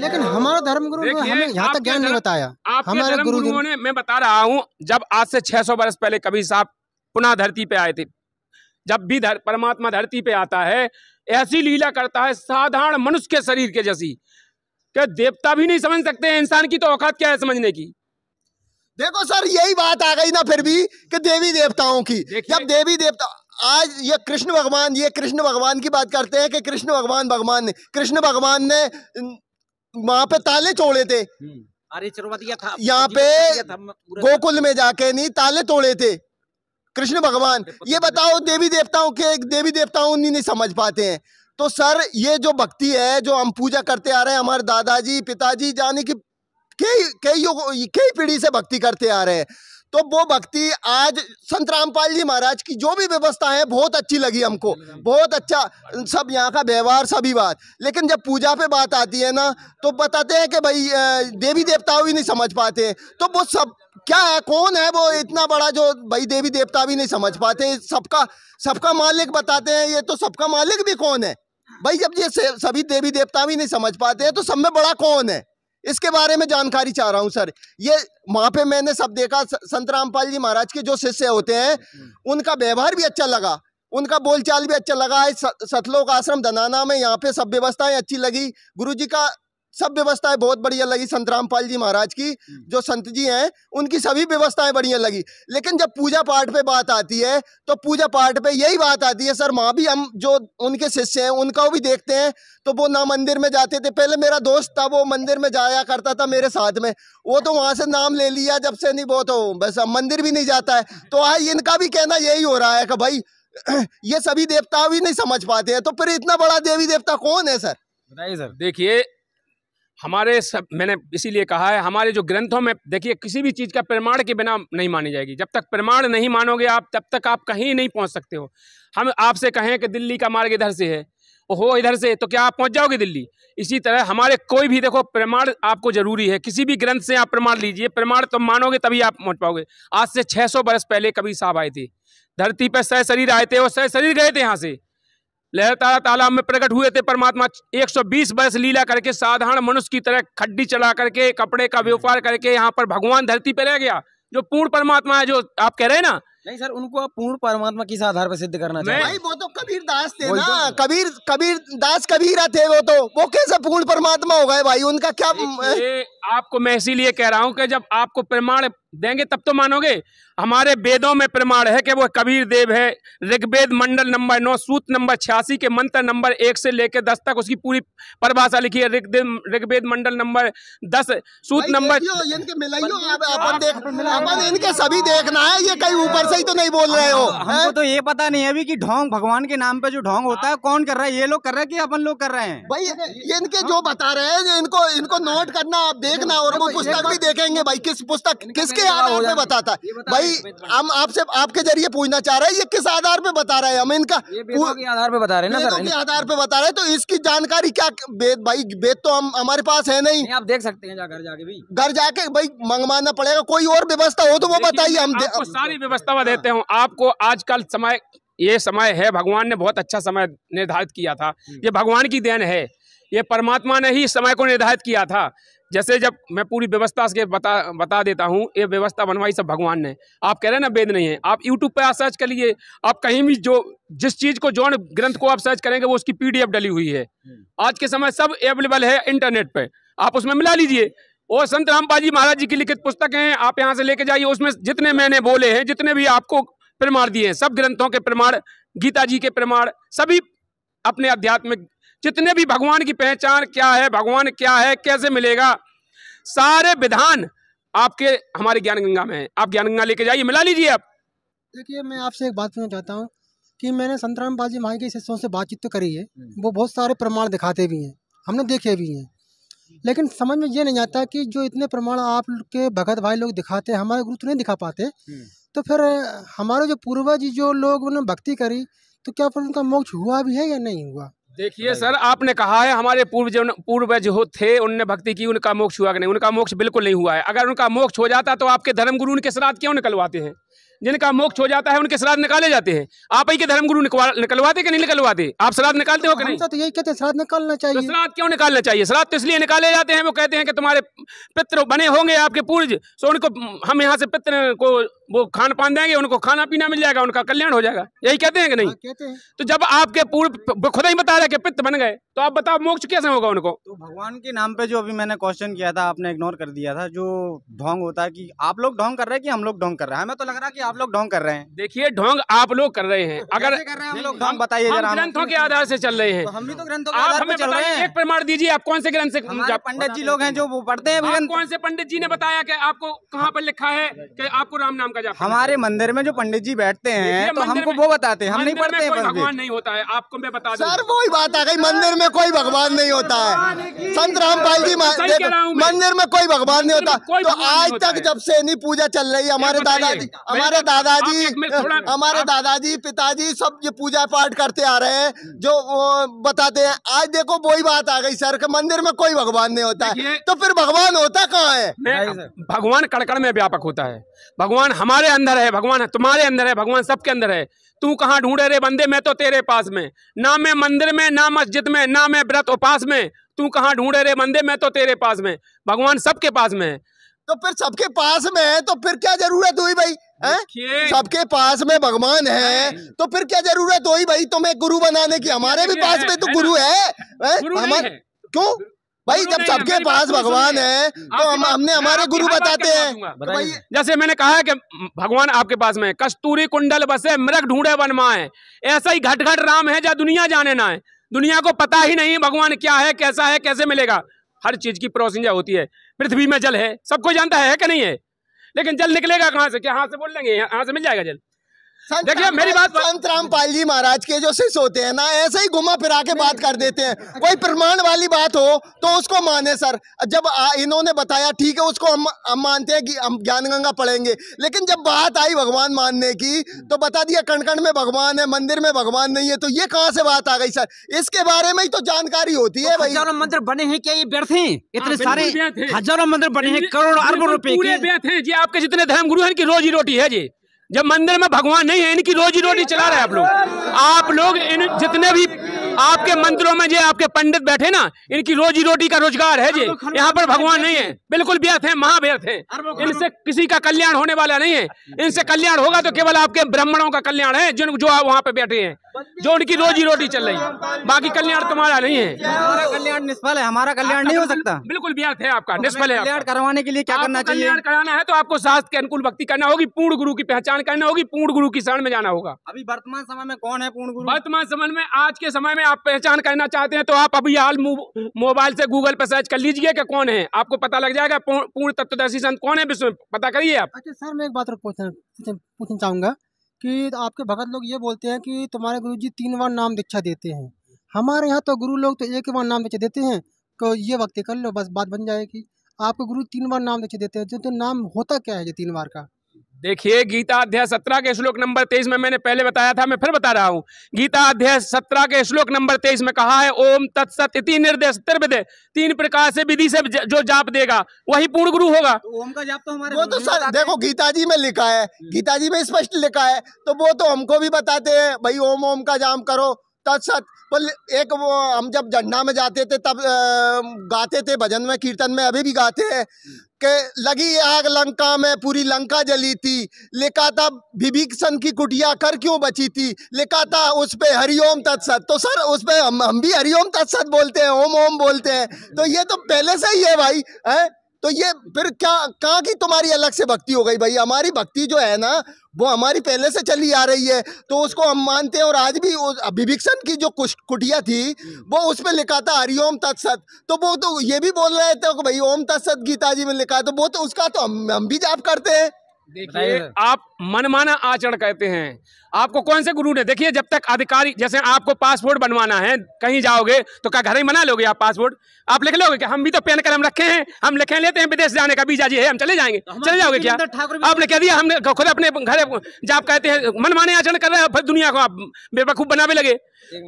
Speaker 5: लेकिन हमारा धर्म गुरु ने हमें यहाँ तक ज्ञान नहीं बताया।
Speaker 2: हमारे धर्म गुरुओं ने, मैं बता रहा हूँ, जब आज से 600 वर्ष पहले कबीर साहब पुनः धरती पे आए थे, जब भी परमात्मा धरती पे आता है ऐसी लीला करता है साधारण मनुष्य के शरीर के जैसी, क्या देवता भी नहीं समझ सकते हैं। इंसान की तो औकात क्या है समझने की?
Speaker 1: देखो सर, यही बात आ गई ना फिर भी कि देवी देवताओं की, जब देवी देवता आज ये कृष्ण भगवान की बात करते हैं कि कृष्ण भगवान ने वहां पे ताले तोड़े थे, यहाँ पे गोकुल में जाके नहीं ताले तोड़े थे कृष्ण भगवान। ये बताओ, देवी देवताओं नहीं समझ पाते हैं। तो सर ये जो भक्ति है, जो हम पूजा करते आ रहे हैं, हमारे दादाजी पिताजी जाने की कई पीढ़ी से भक्ति करते आ रहे हैं, तो वो भक्ति आज संत रामपाल जी महाराज की जो भी व्यवस्था है बहुत अच्छी लगी हमको, बहुत अच्छा सब यहाँ का व्यवहार सभी बात। लेकिन जब पूजा पे बात आती है ना, तो बताते हैं कि भाई देवी देवताओं भी नहीं समझ पाते। तो वो सब क्या है, कौन है वो इतना बड़ा जो भाई देवी देवता भी नहीं समझ पाते? सबका मालिक बताते हैं, ये तो सबका मालिक भी कौन है? भाई जब ये सभी देवी देवता भी नहीं समझ पाते हैं तो सब में बड़ा कौन है, इसके बारे में जानकारी चाह रहा हूँ सर। ये वहाँ पे मैंने सब देखा, संत रामपाल जी महाराज के जो शिष्य होते हैं उनका व्यवहार भी अच्छा लगा, उनका बोलचाल भी अच्छा लगा। सतलोक आश्रम धनाना में यहाँ पे सब व्यवस्थाएं अच्छी लगी, गुरुजी का सब व्यवस्थाएं बहुत बढ़िया लगी। संत रामपाल जी महाराज की जो संत जी हैं उनकी सभी व्यवस्थाएं बढ़िया लगी। लेकिन जब पूजा पाठ पे बात आती है तो पूजा पाठ पे यही बात आती है सर, वहाँ भी हम जो उनके शिष्य हैं उनका भी देखते हैं तो वो ना मंदिर में जाते थे। पहले मेरा दोस्त था वो मंदिर में जाया करता था मेरे साथ में, वो तो वहाँ से नाम ले लिया जब से नहीं, वो तो बस मंदिर भी नहीं जाता है। तो आज इनका भी कहना यही हो रहा है कि भाई ये सभी देवता भी नहीं समझ पाते हैं, तो फिर इतना बड़ा देवी देवता कौन है सर?
Speaker 3: बताइए सर।
Speaker 2: देखिए हमारे सब, मैंने इसीलिए कहा है हमारे जो ग्रंथों में देखिए किसी भी चीज़ का प्रमाण के बिना नहीं मानी जाएगी। जब तक प्रमाण नहीं मानोगे आप तब तक आप कहीं नहीं पहुंच सकते हो। हम आपसे कहें कि दिल्ली का मार्ग इधर से है, हो इधर से, तो क्या आप पहुंच जाओगे दिल्ली? इसी तरह हमारे कोई भी देखो प्रमाण आपको जरूरी है, किसी भी ग्रंथ से आप प्रमाण लीजिए, प्रमाण तो मानोगे तभी आप पहुंच पाओगे। आज से 600 वर्ष पहले कबीर साहब आए थे धरती पर, सह शरीर आए थे और सह शरीर गए थे यहाँ से, लहरतारा तालाब में प्रकट हुए थे परमात्मा। 120 वर्ष लीला करके साधारण मनुष्य की तरह खड्डी चला करके कपड़े का व्यापार करके यहाँ पर भगवान धरती पे रह गया, जो पूर्ण परमात्मा है, जो आप कह रहे हैं ना।
Speaker 3: नहीं सर, उनको आप पूर्ण परमात्मा किस आधार पर सिद्ध करना चाहते हैं?
Speaker 1: भाई वो तो कबीर दास थे ना, कबीर दास कबीरा थे वो कैसे पूर्ण परमात्मा हो गए भाई? उनका क्या
Speaker 2: आपको मैं इसीलिए कह रहा हूँ कि जब आपको प्रमाण देंगे तब तो मानोगे। हमारे वेदों में प्रमाण है कि वो कबीर देव है। ऋग्वेद मंडल नंबर 9 सूत्र नंबर 86 के मंत्र नंबर 1 से लेकर 10 तक उसकी पूरी परिभाषा लिखी है। ऋग्वेद मंडल नंबर 10 सूत्र नंबर
Speaker 1: अपन इनके सभी देखना है, ये कहीं ऊपर से ही तो नहीं बोल रहे हो।
Speaker 4: हमको तो ये पता नहीं है अभी कि ढोंग भगवान के नाम पे जो ढोंग होता है कौन कर रहा है? ये लोग कर रहे हैं कि अपन लोग कर रहे हैं?
Speaker 1: भाई ये इनके जो बता रहे हैं इनको नोट करना, आप देखना, और वो पुस्तक भी देखेंगे भाई किस पुस्तक किसके आधार पे बताता है। भाई हम आपसे आपके जरिए पूछना चाह रहे हैं ये किस आधार पे बता रहे हैं? हम इनका
Speaker 3: के आधार पे बता रहे हैं ना सर,
Speaker 1: के आधार पे बता रहे हैं, तो इसकी जानकारी क्या भाई वेद तो हम हमारे पास है नहीं।
Speaker 3: आप देख सकते हैं घर जाके भी,
Speaker 1: घर जाके भाई मंगवाना पड़ेगा। कोई और व्यवस्था हो तो वो बताइए, हम
Speaker 2: सारी व्यवस्था देते हूँ आपको। आजकल समय, ये समय है, भगवान ने बहुत अच्छा समय निर्धारित किया था, ये भगवान की देन है, ये परमात्मा ने ही समय को निर्धारित किया था। जैसे जब मैं पूरी व्यवस्था के बता देता हूँ, ये व्यवस्था बनवाई सब भगवान ने। आप कह रहे हैं ना वेद नहीं है, आप यूट्यूब पे सर्च कर लिए, आप कहीं भी जिस चीज को जो ग्रंथ को आप सर्च करेंगे वो उसकी PDF डली हुई है। आज के समय सब अवेलेबल है इंटरनेट पे, आप उसमें मिला लीजिए। और संत रामपाल जी महाराज जी की लिखित पुस्तक हैं, आप यहाँ से लेके जाइए, उसमें जितने मैंने बोले हैं, जितने भी आपको प्रमाण दिए हैं, सब ग्रंथों के प्रमाण, गीता जी के प्रमाण, सभी अपने आध्यात्मिक जितने भी भगवान की पहचान क्या है, भगवान क्या है, कैसे मिलेगा, सारे विधान आपके हमारे ज्ञान गंगा में है। आप ज्ञान गंगा लेके जाइए, मिला लीजिए आप।
Speaker 5: देखिए मैं आपसे एक बात पूछना चाहता हूँ कि मैंने संत रामपाल जी महाराज के शिष्यों से बातचीत तो करी है, वो बहुत सारे प्रमाण दिखाते भी हैं, हमने देखे भी हैं, लेकिन समझ में ये नहीं आता कि जो इतने प्रमाण आप के भगत भाई लोग दिखाते हैं, हमारे गुरु तो नहीं दिखा पाते, तो फिर हमारे जो पूर्वज जो लोग उन्होंने भक्ति करी तो क्या फिर उनका मोक्ष हुआ भी है या नहीं हुआ?
Speaker 2: देखिए सर, आपने कहा है हमारे पूर्वज हो थे, उनने भक्ति की, उनका मोक्ष हुआ कि नहीं? उनका मोक्ष बिल्कुल नहीं हुआ है। अगर उनका मोक्ष हो जाता तो आपके धर्मगुरु उनके श्राद्ध क्यों निकलवाते हैं? जिनका मोक्ष हो जाता है उनके श्राद्ध निकाले जाते हैं। आप ही के धर्मगुरु निकलवाते कि नहीं निकलवाते? आप श्राद्ध निकालते हो कि नहीं?
Speaker 5: तो यही कहते हैं श्राद्ध निकालना चाहिए।
Speaker 2: तो श्राद्ध क्यों निकालना चाहिए? श्राद्ध तो इसलिए निकाले जाते हैं, वो कहते हैं कि तुम्हारे पितृ बने होंगे आपके पूर्वज, सो उनको हम यहाँ से पितृ को वो खान पान देंगे, उनको खाना पीना मिल जाएगा, उनका कल्याण हो जाएगा, यही कहते हैं कि नहीं?
Speaker 5: कहते हैं।
Speaker 2: तो जब आपके पूर्व खुद ही बता रहे कि पितृ बन गए, तो आप बताओ मोक्ष कैसे होगा उनको?
Speaker 4: तो भगवान के नाम पे जो अभी मैंने क्वेश्चन किया था आपने इग्नोर कर दिया था, जो ढोंग होता है कि आप लोग ढोंग कर रहे हैं कि हम लोग ढोंग कर रहे हैं? हमें तो लग रहा है कि आप लोग ढोंग कर रहे हैं।
Speaker 2: देखिए ढोंग आप लोग कर रहे हैं, अगर
Speaker 4: कर रहे हैं हम लोग ढोंग, बताइए जरा।
Speaker 2: हम ग्रंथों के आधार से चल रहे हैं,
Speaker 4: तो हम भी तो ग्रंथों के
Speaker 2: आप
Speaker 4: आधार
Speaker 2: हमें
Speaker 4: पे चल रहे
Speaker 2: बताइए,
Speaker 4: हैं।
Speaker 2: एक प्रमाण दीजिए, आप कौन से ग्रंथ से?
Speaker 4: पंडित जी लोग हैं जो वो पढ़ते हैं
Speaker 2: आप कौन से पंडित जी ने बताया कि आपको कहाँ पर लिखा है कि आपको राम नाम का जाप?
Speaker 4: हमारे मंदिर में जो पंडित जी बैठते हैं तो हमको वो बताते हैं, हम नहीं पढ़ते हैं।
Speaker 2: भगवान नहीं होता है, आपको मैं बता दूं
Speaker 1: सर, वही बात आ गई, मंदिर में कोई भगवान नहीं होता है। संत रामपाल जी मंदिर में कोई भगवान नहीं होता। तो आज तक जब से नहीं पूजा चल रही है, हमारे दादाजी पिताजी सब ये पूजा पाठ करते आ रहे हैं, जो वो बताते हैं। आज देखो वही बात आ गई सर, कि मंदिर में कोई भगवान नहीं होता है, तो फिर भगवान होता कहाँ है?
Speaker 2: भगवान कण-कण में व्यापक होता है। भगवान हमारे अंदर है, भगवान तुम्हारे अंदर है, भगवान सबके अंदर है। तू कहाँ ढूंढे रे बंदे, मैं तो तेरे पास में, ना मैं मंदिर में, ना मस्जिद में, ना मैं व्रत उपास में। तू कहाँ ढूंढे रे बंदे, मैं तो तेरे पास में। भगवान सबके पास में है।
Speaker 1: तो फिर सबके पास में है तो फिर क्या जरूरत हुई भाई? सबके पास में भगवान है तो फिर क्या जरूरत हुई भाई तुम्हें गुरु बनाने की? हमारे भी पास में तो गुरु है, हमारे क्यों भाई? जब सबके पास भगवान है तो हमने हमारे गुरु बताते हैं।
Speaker 2: जैसे मैंने कहा है कि भगवान आपके पास में, कस्तूरी कुंडल बसे मृग ढूंढे वन माए। ऐसा ही घट घट राम है जा दुनिया जाने ना है। दुनिया को पता ही नहीं भगवान क्या है, कैसा है, कैसे मिलेगा। हर चीज की प्रोसिंजा होती है। पृथ्वी में जल है, सबको जानता है कि नहीं है, लेकिन जल निकलेगा कहाँ से? क्या हाथ से बोल लेंगे यहाँ से मिल जाएगा जल? देखिए मेरी बात,
Speaker 1: संत रामपाल जी महाराज के जो शिष्य होते हैं ना, ऐसे ही घुमा फिरा के बात कर देते हैं। कोई प्रमाण वाली बात हो तो उसको माने सर। जब इन्होंने बताया ठीक है, उसको हम मानते हैं कि हम ज्ञान गंगा पढ़ेंगे, लेकिन जब बात आई भगवान मानने की तो बता दिया कण कण में भगवान है, मंदिर में भगवान नहीं है। तो ये कहाँ से बात आ गई सर? इसके बारे में ही तो जानकारी होती है भाई।
Speaker 7: हजारों मंदिर बने हैं, क्या ये व्यर्थ हैं? इतने सारे हजारों मंदिर बने हैं, करोड़ अरबों रुपए के
Speaker 2: व्यर्थ हैं जी। आपके जितने धर्म गुरु हैं, इनकी रोजी रोटी है जी। जब मंदिर में भगवान नहीं है, इनकी रोजी रोटी चला रहे हैं आप लोग इन जितने भी आपके मंदिरों में जो आपके पंडित बैठे ना, इनकी रोजी रोटी का रोजगार है जी। यहाँ पर भगवान नहीं है, बिल्कुल व्यर्थ है, महाव्यर्थ है। इनसे किसी का कल्याण होने वाला नहीं है। इनसे कल्याण होगा तो केवल आपके ब्राह्मणों का कल्याण है, जो वहाँ पे बैठे हैं, जो उनकी रोजी रोटी चल रही है। बाकी कल्याण तुम्हारा नहीं है।
Speaker 4: हमारा कल्याण निष्फल है, हमारा कल्याण नहीं हो सकता।
Speaker 2: बिल्कुल व्यर्थ है आपका, निष्फल है।
Speaker 4: कल्याण करवाने के लिए क्या करना चाहिए?
Speaker 2: कल्याण कराना है तो आपको शास्त्र के अनुकूल भक्ति करना होगी, पूर्ण गुरु की पहचान करना होगी, पूर्ण गुरु की शरण में जाना होगा।
Speaker 4: अभी वर्तमान समय में कौन है पूर्ण गुरु?
Speaker 2: वर्तमान समय में, आज के समय में आप पहचान करना चाहते हैं तो आप अभी हाल मोबाइल से गूगल पे सर्च कर लीजिए कि कौन है, आपको पता लग जाएगा पूर्ण तत्वदर्शी संत कौन है विश्व में, पता करिए आप।
Speaker 5: अच्छा सर, मैं एक बात पूछना चाहूंगा कि आपके भगत लोग ये बोलते हैं कि तुम्हारे गुरुजी 3 बार नाम दीक्षा देते हैं। हमारे यहाँ तो गुरु लोग तो 1 बार नाम दीक्षा देते हैं, तो ये भक्ति कर लो बस बात बन जाएगी। आपके गुरु 3 बार नाम दीक्षा देते हैं, तो नाम होता क्या है ये 3 बार का?
Speaker 2: देखिए, गीता अध्याय 17 के श्लोक नंबर 23 में मैंने पहले बताया था, मैं फिर बता रहा हूँ। गीता अध्याय 17 के श्लोक नंबर 23 में कहा है, ओम तत्सत इति निर्देश त्रिविधे। 3 प्रकार से विधि से जो जाप देगा वही पूर्ण गुरु होगा।
Speaker 4: तो ओम का जाप तो हमारे
Speaker 1: वो तो सर देखो गीता जी में लिखा है, गीता जी में स्पष्ट लिखा है, तो वो तो हमको भी बताते हैं भाई ओम ओम का जाप करो तत्सत। एक वो हम जब झंडा में जाते थे तब गाते थे, भजन में कीर्तन में अभी भी गाते हैं कि लगी आग लंका में पूरी लंका जली थी, लिखा था विभीषण की कुटिया कर क्यों बची थी, लिखा था उस पे हरिओम तत्सत। तो सर उस पे हम भी हरिओम तत्सत बोलते हैं, ओम ओम बोलते हैं, तो ये तो पहले से ही है भाई है। तो ये फिर क्या कहाँ की तुम्हारी अलग से भक्ति हो गई भाई? हमारी भक्ति जो है ना वो हमारी पहले से चली आ रही है, तो उसको हम मानते हैं। और आज भी विभीषण की जो कुटिया थी वो उस पे लिखा था हरिओम तत्सत, तो वो तो ये भी बोल रहे थे भाई ओम तत्सत गीता जी में लिखा है, तो वो तो उसका तो हम भी जाप करते हैं।
Speaker 2: देखिए, आप मनमाना आचरण कहते हैं, आपको कौन से गुरु ने? देखिए, जब तक अधिकारी, जैसे आपको पासपोर्ट बनवाना है, कहीं जाओगे तो क्या घर ही बना लोगे आप पासपोर्ट? आप लिख लोगे कि हम भी तो पेन कलम रखे हैं, हम लिखे लेते हैं विदेश जाने का वीजा जी है, हम चले जाएंगे, चले जाओगे क्या? आपने कह दिया हमने खुद अपने घर जाप कहते हैं, मनमाने आचरण कर रहे हैं, फिर दुनिया को आप बेवकूफ बनावे लगे।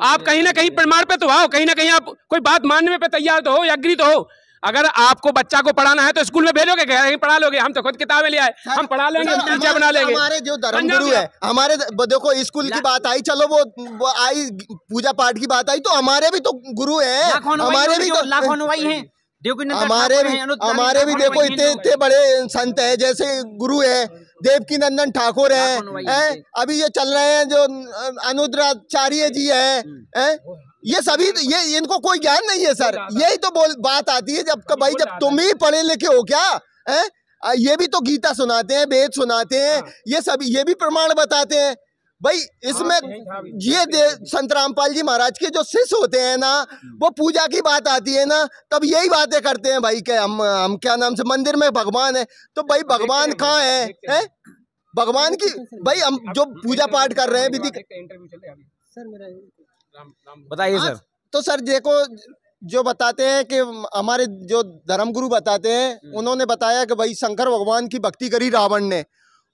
Speaker 2: आप कहीं ना कहीं प्रमाण पे तो आओ, कहीं ना कहीं आप कोई बात मानने पे तैयार तो हो, एग्री तो हो। अगर आपको बच्चा को पढ़ाना है तो स्कूल में भेजोगे, कहीं पढ़ा लोगे? हम तो खुद किताबें ले आए, हम पढ़ा लेंगे, हम टीचर बना लेंगे।
Speaker 1: हमारे जो धर्मगुरु है, हमारे देखो स्कूल की बात आई, चलो वो आई, पूजा पाठ की बात आई, तो हमारे भी तो गुरु है, हमारे भी तो
Speaker 7: लाखों अनुयायी हैं,
Speaker 1: हमारे भी देखो इतने बड़े संत है, जैसे गुरु है देवकी नंदन ठाकुर है, अभी ये चल रहे हैं जो अनुद्राचार्य जी है, ये सभी ये इनको कोई ज्ञान नहीं है सर। यही तो बात आती है जब भाई जब तुम ही पढ़े लिखे हो क्या है? ये भी तो गीता सुनाते हैं, वेद सुनाते हैं, ये सभी ये भी प्रमाण बताते हैं भाई। इसमें ये संत रामपाल जी महाराज के जो शिष्य होते हैं ना, वो पूजा की बात आती है ना, तब यही बातें करते हैं भाई कि हम क्या नाम से मंदिर में भगवान है, तो भाई भगवान कहाँ है? भगवान की भाई हम जो पूजा पाठ कर रहे हैं विधि।
Speaker 5: सर मेरा
Speaker 3: बताइए सर।
Speaker 1: तो सर देखो जो बताते हैं कि हमारे जो धर्मगुरु बताते हैं, उन्होंने बताया कि भाई शंकर भगवान की भक्ति करी रावण ने,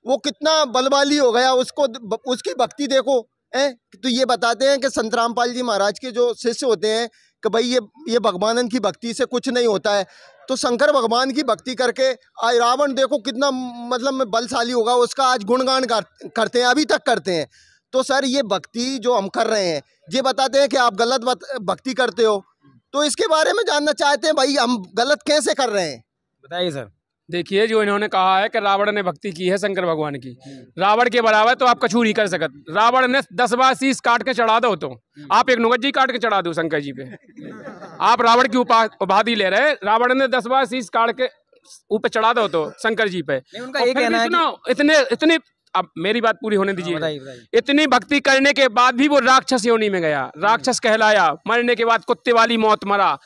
Speaker 1: वो कितना बलवाली हो गया, उसको उसकी भक्ति देखो है। तो ये बताते हैं कि संत रामपाल जी महाराज के जो शिष्य होते हैं कि भाई ये भगवानन की भक्ति से कुछ नहीं होता है। तो शंकर भगवान की भक्ति करके आज रावण देखो कितना मतलब में बलशाली होगा, उसका आज गुणगान करते हैं, अभी तक करते हैं। तो सर ये भक्ति जो हम कर रहे हैं ये बताते हैं कि आप गलत भक्ति करते हो। तो इसके बारे में जानना चाहते हैं भाई, हम गलत कैसे कर रहे हैं,
Speaker 3: बताइए सर।
Speaker 2: देखिए, जो इन्होंने कहा है कि रावण ने भक्ति की है शंकर भगवान की, रावण के बराबर तो आप कछु नहीं कर सकत। रावण ने 10 बार शीश काट के चढ़ा दो, तो आप एक नुगज्जी काट के चढ़ा दो शंकर जी पे। आप रावण की उपाधि ले रहे, रावण ने 10 बार शीश काट के ऊपर चढ़ा दो तो शंकर जी पे।
Speaker 3: उनका ये कहना है कि
Speaker 2: इतने अब मेरी बात पूरी होने दीजिए।
Speaker 3: बताइए।
Speaker 2: इतनी भक्ति करने के बाद भी वो राक्षस योनि में गया, राक्षस कहलाया, मरने के बाद कुत्ते वाली मौत मरा।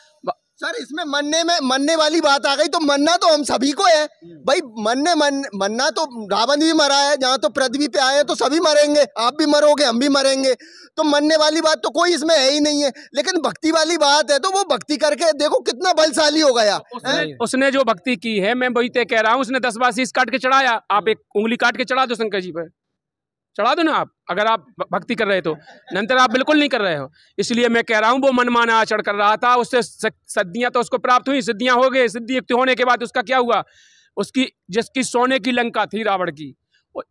Speaker 1: सर इसमें मरने वाली बात आ गई। तो मरना तो हम सभी को है भाई, मरना तो रावण भी मरा है, जहाँ तो पृथ्वी पे आए तो सभी मरेंगे, आप भी मरोगे, हम भी मरेंगे। तो मरने वाली बात तो कोई इसमें है ही नहीं है। लेकिन भक्ति वाली बात है तो वो भक्ति करके देखो कितना बलशाली हो गया।
Speaker 2: उसने जो भक्ति की है, मैं वही तय कह रहा हूँ, उसने 10 बार शीश काट के चढ़ाया, आप एक उंगली काट के चढ़ा दो शंकर जी पे, चढ़ा दो ना आप, अगर आप भक्ति कर रहे तो। नंतर आप बिल्कुल नहीं कर रहे हो, इसलिए मैं कह रहा हूँ वो मनमाना आचरण कर रहा था। उससे सिद्धियां तो उसको प्राप्त हुई, सिद्धियां हो गई, सिद्धि युक्त होने के बाद उसका क्या हुआ, उसकी जिसकी सोने की लंका थी रावण की,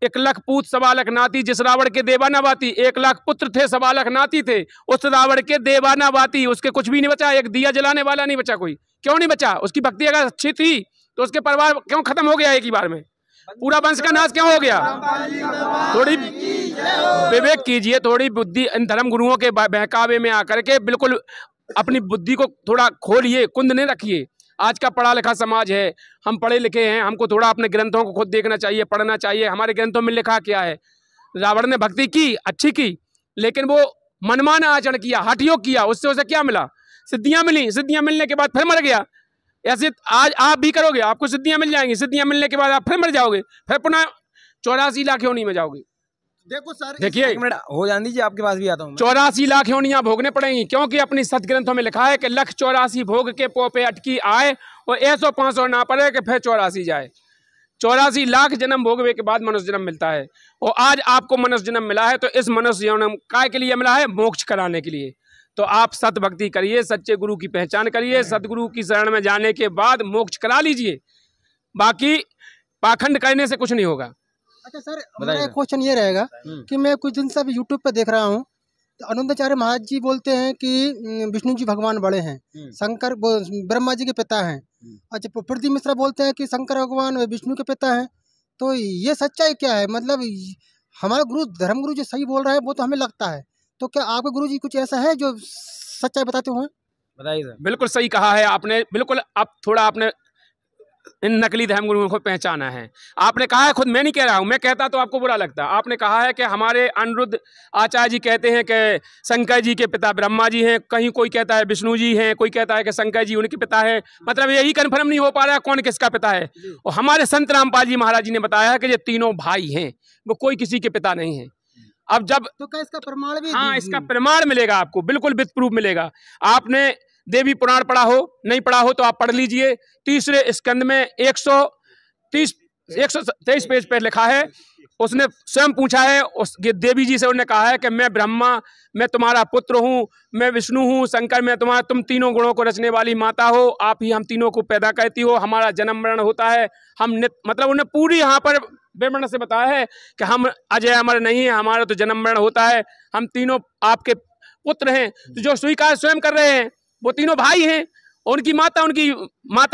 Speaker 2: 1 लाख पूत 1.25 लाख नाती, जिस रावण के देवा ना बाती, 1 लाख पुत्र थे 1.25 लाख नाती थे, उस रावण के देवा ना बाती, उसके कुछ भी नहीं बचा, एक दिया जलाने वाला नहीं बचा कोई। क्यों नहीं बचा? उसकी भक्ति अगर अच्छी थी तो उसके परिवार क्यों खत्म हो गया एक ही बार में, पूरा वंश का नाश क्यों हो गया? थोड़ी विवेक कीजिए, थोड़ी बुद्धि इन धर्म गुरुओं के बहकावे में आकर के बिल्कुल अपनी बुद्धि को थोड़ा खोलिए, कुंद नहीं रखिए। आज का पढ़ा लिखा समाज है, हम पढ़े लिखे हैं, हमको थोड़ा अपने ग्रंथों को खुद देखना चाहिए, पढ़ना चाहिए। हमारे ग्रंथों में लिखा क्या है? रावण ने भक्ति की, अच्छी की, लेकिन वो मनमाना आचरण किया, हठयोग किया, उससे उसे क्या मिला? सिद्धियां मिली, सिद्धियां मिलने के बाद फिर मर गया। ऐसे आज आप भी करोगे, आपको सिद्धियां मिल जाएंगी, सिद्धियां मिलने के बाद आप फिर मर जाओगे, फिर पुनः 84 लाख योनि में जाओगे।
Speaker 1: देखो सर,
Speaker 3: देखिए एक मिनट हो जान दीजिए, आपके पास भी आता हूँ।
Speaker 2: 84 लाख योनियां भोगने पड़ेंगी, क्योंकि अपनी सदग्रंथों में लिखा है कि 184 भोग के पोपे अटकी आए और 100-500 ना पड़े कि फिर 84 जाए। 84 लाख जन्म भोगने के बाद मनुष्य जन्म मिलता है, और आज आपको मनुष्य जन्म मिला है तो इस मनुष्य जन्म काय के लिए मिला है? मोक्ष कराने के लिए। तो आप सत भक्ति करिए, सच्चे गुरु की पहचान करिए, सतगुरु की शरण में जाने के बाद मोक्ष करा लीजिए, बाकी पाखंड करने से कुछ नहीं होगा।
Speaker 5: अच्छा सर, मेरा एक क्वेश्चन ये रहेगा कि मैं कुछ दिन से अभी यूट्यूब पे देख रहा हूँ, तो आनंदाचार्य महाराज जी बोलते हैं कि विष्णु जी भगवान बड़े हैं, शंकर ब्रह्मा जी के पिता हैं। अच्छा, प्रदीप मिश्रा बोलते हैं कि शंकर भगवान विष्णु के पिता हैं। तो ये सच्चाई क्या है? मतलब हमारा गुरु धर्म गुरु जो सही बोल रहा है वो तो हमें लगता है, तो क्या आपके गुरु जी कुछ ऐसा है जो सच्चाई बताते हुए?
Speaker 3: बताइए सर।
Speaker 2: बिल्कुल सही कहा है आपने, बिल्कुल। आप थोड़ा आपने इन नकली धर्म गुरुओं को पहचाना है। आपने कहा है, खुद मैं नहीं कह रहा हूं, मैं कहता तो आपको बुरा लगता। आपने कहा है कि हमारे अनिरुद्ध आचार्य जी कहते हैं कि शंकर जी के पिता ब्रह्मा जी हैं, कहीं कोई कहता है विष्णु जी हैं, कोई कहता है कि शंकर जी उनके पिता है। मतलब यही कन्फर्म नहीं हो पा रहा है कौन किसका पिता है। और हमारे संत रामपाल जी महाराज जी ने बताया है कि ये तीनों भाई हैं, वो कोई किसी के पिता नहीं है। अब जब
Speaker 5: तो क्या इसका प्रमाण भी?
Speaker 2: हाँ, इसका प्रमाण मिलेगा आपको, बिल्कुल विद प्रूफ मिलेगा। आपने देवी पुराण पढ़ा हो, नहीं पढ़ा हो तो आप पढ़ लीजिए। 3रे स्कंद में 123 पेज पर लिखा है, उसने स्वयं पूछा है उस देवी जी से, उन्होंने कहा है कि मैं ब्रह्मा, मैं तुम्हारा पुत्र हूँ, मैं विष्णु हूँ, शंकर मैं तुम्हारा, तुम तीनों गुणों को रचने वाली माता हो, आप ही हम तीनों को पैदा करती हो, हमारा जन्म मरण होता है, हम मतलब उन्हें पूरी यहाँ पर विवरण से बताया है कि हम अजय अमर नहीं है, हमारा तो जन्म मरण होता है, हम तीनों आपके पुत्र हैं। तो जो स्वीकार स्वयं कर रहे हैं वो तीनों भाई हैं। उनकी माता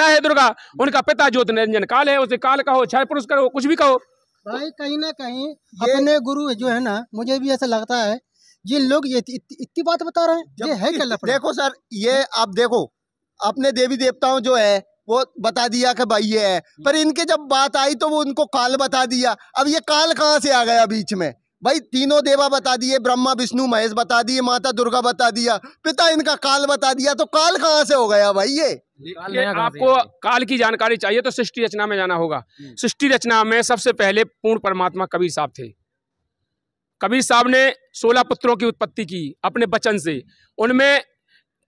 Speaker 2: है दुर्गा, उनका पिता ज्योति निरंजन काल है, उसे काल कहो, क्षय पुरुष कहो, कुछ भी कहो।
Speaker 5: भाई कहीं ना कहीं अपने गुरु जो है ना, मुझे भी ऐसा लगता है ये लोग ये इतनी बात बता रहे हैं, ये है क्या लफड़ा?
Speaker 1: देखो सर, ये आप देखो, अपने देवी देवताओं जो है वो बता दिया कि भाई ये है, पर इनके जब बात आई तो वो उनको काल बता दिया। अब ये काल कहाँ से आ गया बीच में? भाई तीनों देवा बता दिए, ब्रह्मा विष्णु महेश बता दिए, माता दुर्गा बता दिया, पिता इनका काल बता दिया, तो काल कहाँ से हो गया भाई? ये
Speaker 2: आपको काल की जानकारी चाहिए तो सृष्टि रचना में जाना होगा। सृष्टि रचना में सबसे पहले पूर्ण परमात्मा कबीर साहब थे। कबीर साहब ने 16 पुत्रों की उत्पत्ति की अपने वचन से, उनमें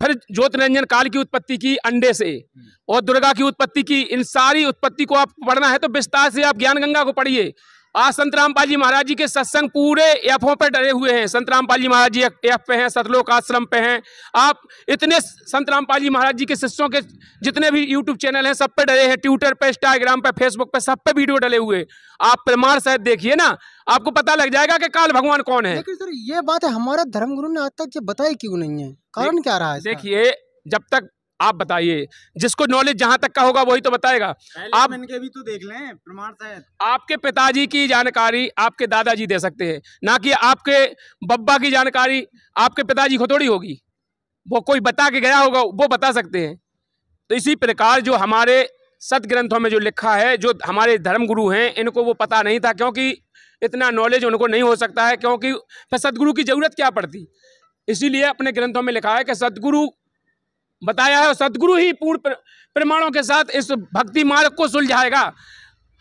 Speaker 2: फिर ज्योति निरंजन काल की उत्पत्ति की अंडे से, और दुर्गा की उत्पत्ति की। इन सारी उत्पत्ति को आप पढ़ना है तो विस्तार से आप ज्ञान गंगा को पढ़िए। आज संत रामपाल जी महाराज जी के सत्संग पूरे एफओ पे डरे हुए हैं। संत रामपाल जी महाराज जी एफ पे हैं, सतलोक आश्रम पे हैं। आप इतने संत रामपाल जी महाराज जी के शिष्यों के जितने भी यूट्यूब चैनल हैं सब पे डरे हैं, ट्विटर पे, इंस्टाग्राम पे, फेसबुक पे, सब पे वीडियो डले हुए। आप प्रमाण सहित देखिए ना, आपको पता लग जाएगा कि काल भगवान कौन है।
Speaker 5: लेकिन सर ये बात है, हमारे धर्मगुरु ने आज तक ये बताई क्यों नहीं है? कारण क्या रहा है इसका?
Speaker 2: देखिए, जब तक आप बताइए, जिसको नॉलेज जहां तक का होगा वही तो बताएगा। आप
Speaker 4: इनके भी तो देख लें प्रमाण सहित।
Speaker 2: आपके पिताजी की जानकारी आपके दादाजी दे सकते हैं, ना कि आपके बब्बा की जानकारी आपके पिताजी को थोड़ी होगी। वो कोई बता के गया होगा, वो बता सकते हैं। तो इसी प्रकार जो हमारे सदग्रंथों में जो लिखा है, जो हमारे धर्मगुरु हैं, इनको वो पता नहीं था, क्योंकि इतना नॉलेज उनको नहीं हो सकता है, क्योंकि फिर सदगुरु की जरूरत क्या पड़ती। इसीलिए अपने ग्रंथों में लिखा है कि सदगुरु बताया है, और सदगुरु ही पूर्ण प्रमाणों के साथ इस भक्ति मार्ग को सुलझाएगा।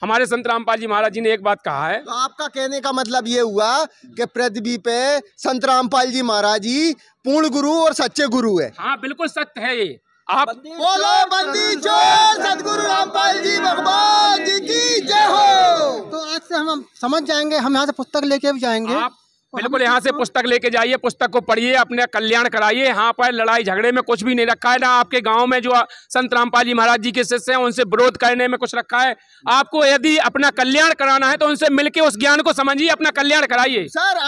Speaker 2: हमारे संत रामपाल जी महाराज जी ने एक बात कहा है।
Speaker 1: तो आपका कहने का मतलब ये हुआ कि पृथ्वी पे संत रामपाल जी महाराज जी पूर्ण गुरु और सच्चे गुरु है।
Speaker 2: हाँ, बिल्कुल सत्य है ये। आप
Speaker 1: बोलो बंदी छोड़ सतगुरु रामपाल जी भगवान जी की जय हो।
Speaker 5: तो आज से हम समझ जाएंगे, हम यहाँ से पुस्तक लेके भी जाएंगे।
Speaker 2: आप बिल्कुल यहाँ से पुस्तक लेके जाइए, पुस्तक को पढ़िए, अपने कल्याण कराइए। यहाँ पर लड़ाई झगड़े में कुछ भी नहीं रखा है, ना आपके गांव में जो संत रामपाल जी महाराज जी के शिष्य हैं उनसे विरोध करने में कुछ रखा है। आपको यदि अपना कल्याण कराना है तो उनसे मिलके उस ज्ञान को समझिए, अपना कल्याण कराइए।
Speaker 1: सर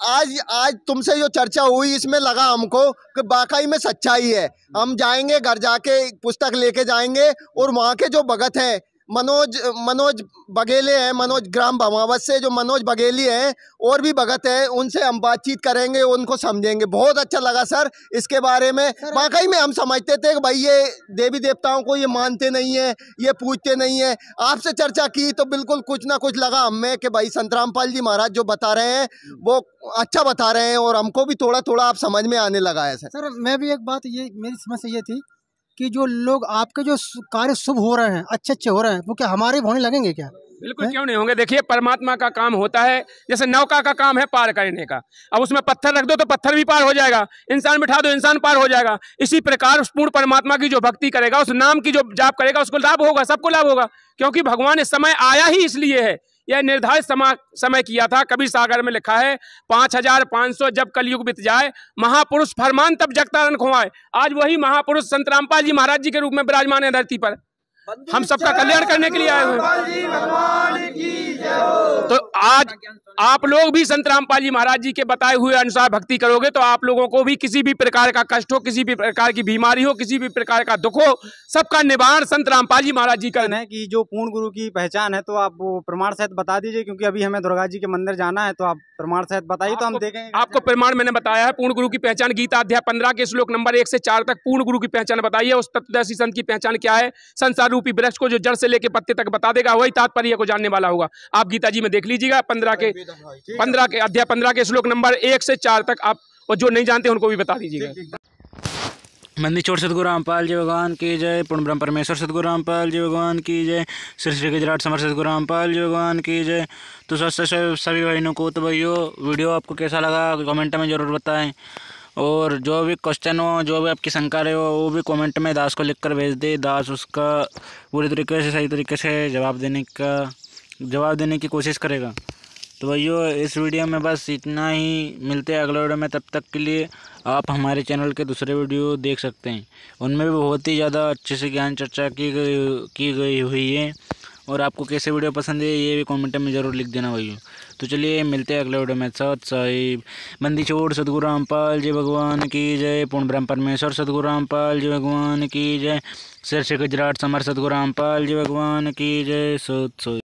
Speaker 1: आज तुमसे जो चर्चा हुई, इसमें लगा हमको कि वाकई में सच्चाई है। हम जाएंगे, घर जाके पुस्तक लेके जाएंगे, और वहाँ के जो भगत हैं, मनोज बघेले हैं, मनोज ग्राम भमावत से जो मनोज बघेली हैं, और भी भगत हैं, उनसे हम बातचीत करेंगे, उनको समझेंगे। बहुत अच्छा लगा सर इसके बारे में। वाकई में हम समझते थे कि भाई ये देवी देवताओं को ये मानते नहीं है, ये पूजते नहीं है। आपसे चर्चा की तो बिल्कुल कुछ ना कुछ लगा हमें कि भाई संत रामपाल जी महाराज जो बता रहे हैं वो अच्छा बता रहे हैं, और हमको भी थोड़ा थोड़ा आप समझ में आने लगा है। सर
Speaker 5: मैं भी एक बात, ये मेरी समस्या ये थी कि जो लोग आपके जो कार्य शुभ हो रहे हैं, अच्छे हो रहे हैं, वो क्या हमारे होने लगेंगे क्या?
Speaker 2: बिल्कुल क्यों नहीं होंगे। देखिए, परमात्मा का काम होता है, जैसे नौका का काम है पार करने का। अब उसमें पत्थर रख दो तो पत्थर भी पार हो जाएगा, इंसान बिठा दो इंसान पार हो जाएगा। इसी प्रकार उस पूर्ण परमात्मा की जो भक्ति करेगा, उस नाम की जो जाप करेगा, उसको लाभ होगा, सबको लाभ होगा। क्योंकि भगवान इस समय आया ही इसलिए है, यह निर्धारित समय किया था। कबीर सागर में लिखा है 5500 जब कलयुग बीत जाए, महापुरुष फरमान तब जगता रन खोआए। आज वही महापुरुष संत रामपाल जी महाराज जी के रूप में विराजमान है धरती पर, हम सबका कल्याण करने के लिए आए हुए। तो आज आप लोग भी संत रामपाल जी महाराज जी के बताए हुए अनुसार भक्ति करोगे तो आप लोगों को भी किसी भी प्रकार का कष्ट हो, किसी भी प्रकार की बीमारी हो, किसी भी प्रकार का दुख हो, सबका निवारण संत रामपाल जी महाराज जी का
Speaker 4: है। कि जो पूर्ण गुरु की पहचान है तो आप वो प्रमाण सहित बता दीजिए, क्योंकि अभी हमें दुर्गा जी के मंदिर जाना है, तो आप प्रमाण सहित बताइए तो हम देखेंगे।
Speaker 2: आपको प्रमाण मैंने बताया है। पूर्ण गुरु की पहचान गीता अध्याय 15 के श्लोक नंबर 1 से 4 तक पूर्ण गुरु की पहचान बताइए। उस तत्वदर्शी संत की पहचान क्या है? संसार रूपी वृक्ष को जो जड़ से लेके पत्ते तक बता देगा, वही तात्पर्य को जानने वाला होगा। आप गीता जी में देख लीजिएगा 15 के अध्याय 15 के श्लोक नंबर 1 से 4 तक आप, और जो नहीं जानते उनको भी बता दीजिएगा।
Speaker 6: मंदिर छोड़ सतगुरु रामपाल जी भगवान की जय। पूर्ण ब्रह्म परमेश्वर सतगुरु रामपाल जी भगवान की जय। श्री श्री गुजरात समर सतगुरु रामपाल जी भगवान की जय। तो सभी भाइयों को, तो भाइयों वीडियो आपको कैसा लगा कमेंट में ज़रूर बताएं, और जो भी क्वेश्चन हो, जो भी आपकी शंका रहे हो, वो भी कमेंट में दास को लिखकर भेज दे। दास उसका पूरी तरीके से, सही तरीके से जवाब देने की कोशिश करेगा। तो भाइयों इस वीडियो में बस इतना ही, मिलते हैं अगले वीडियो में। तब तक के लिए आप हमारे चैनल के दूसरे वीडियो देख सकते हैं, उनमें भी बहुत ही ज़्यादा अच्छे से ज्ञान चर्चा की गई हुई है। और आपको कैसे वीडियो पसंद है ये भी कमेंट में ज़रूर लिख देना भाइयों। तो चलिए मिलते हैं अगले वीडियो में। सत साहिब बंदी छोड़ सतगुरु रामपाल जी भगवान की जय। पूर्ण ब्रह्म परमेश्वर सतगुरु रामपाल जी भगवान की जय। सिर से गुजरात समर सतगुरु रामपाल जी भगवान की जय। सत साहिब।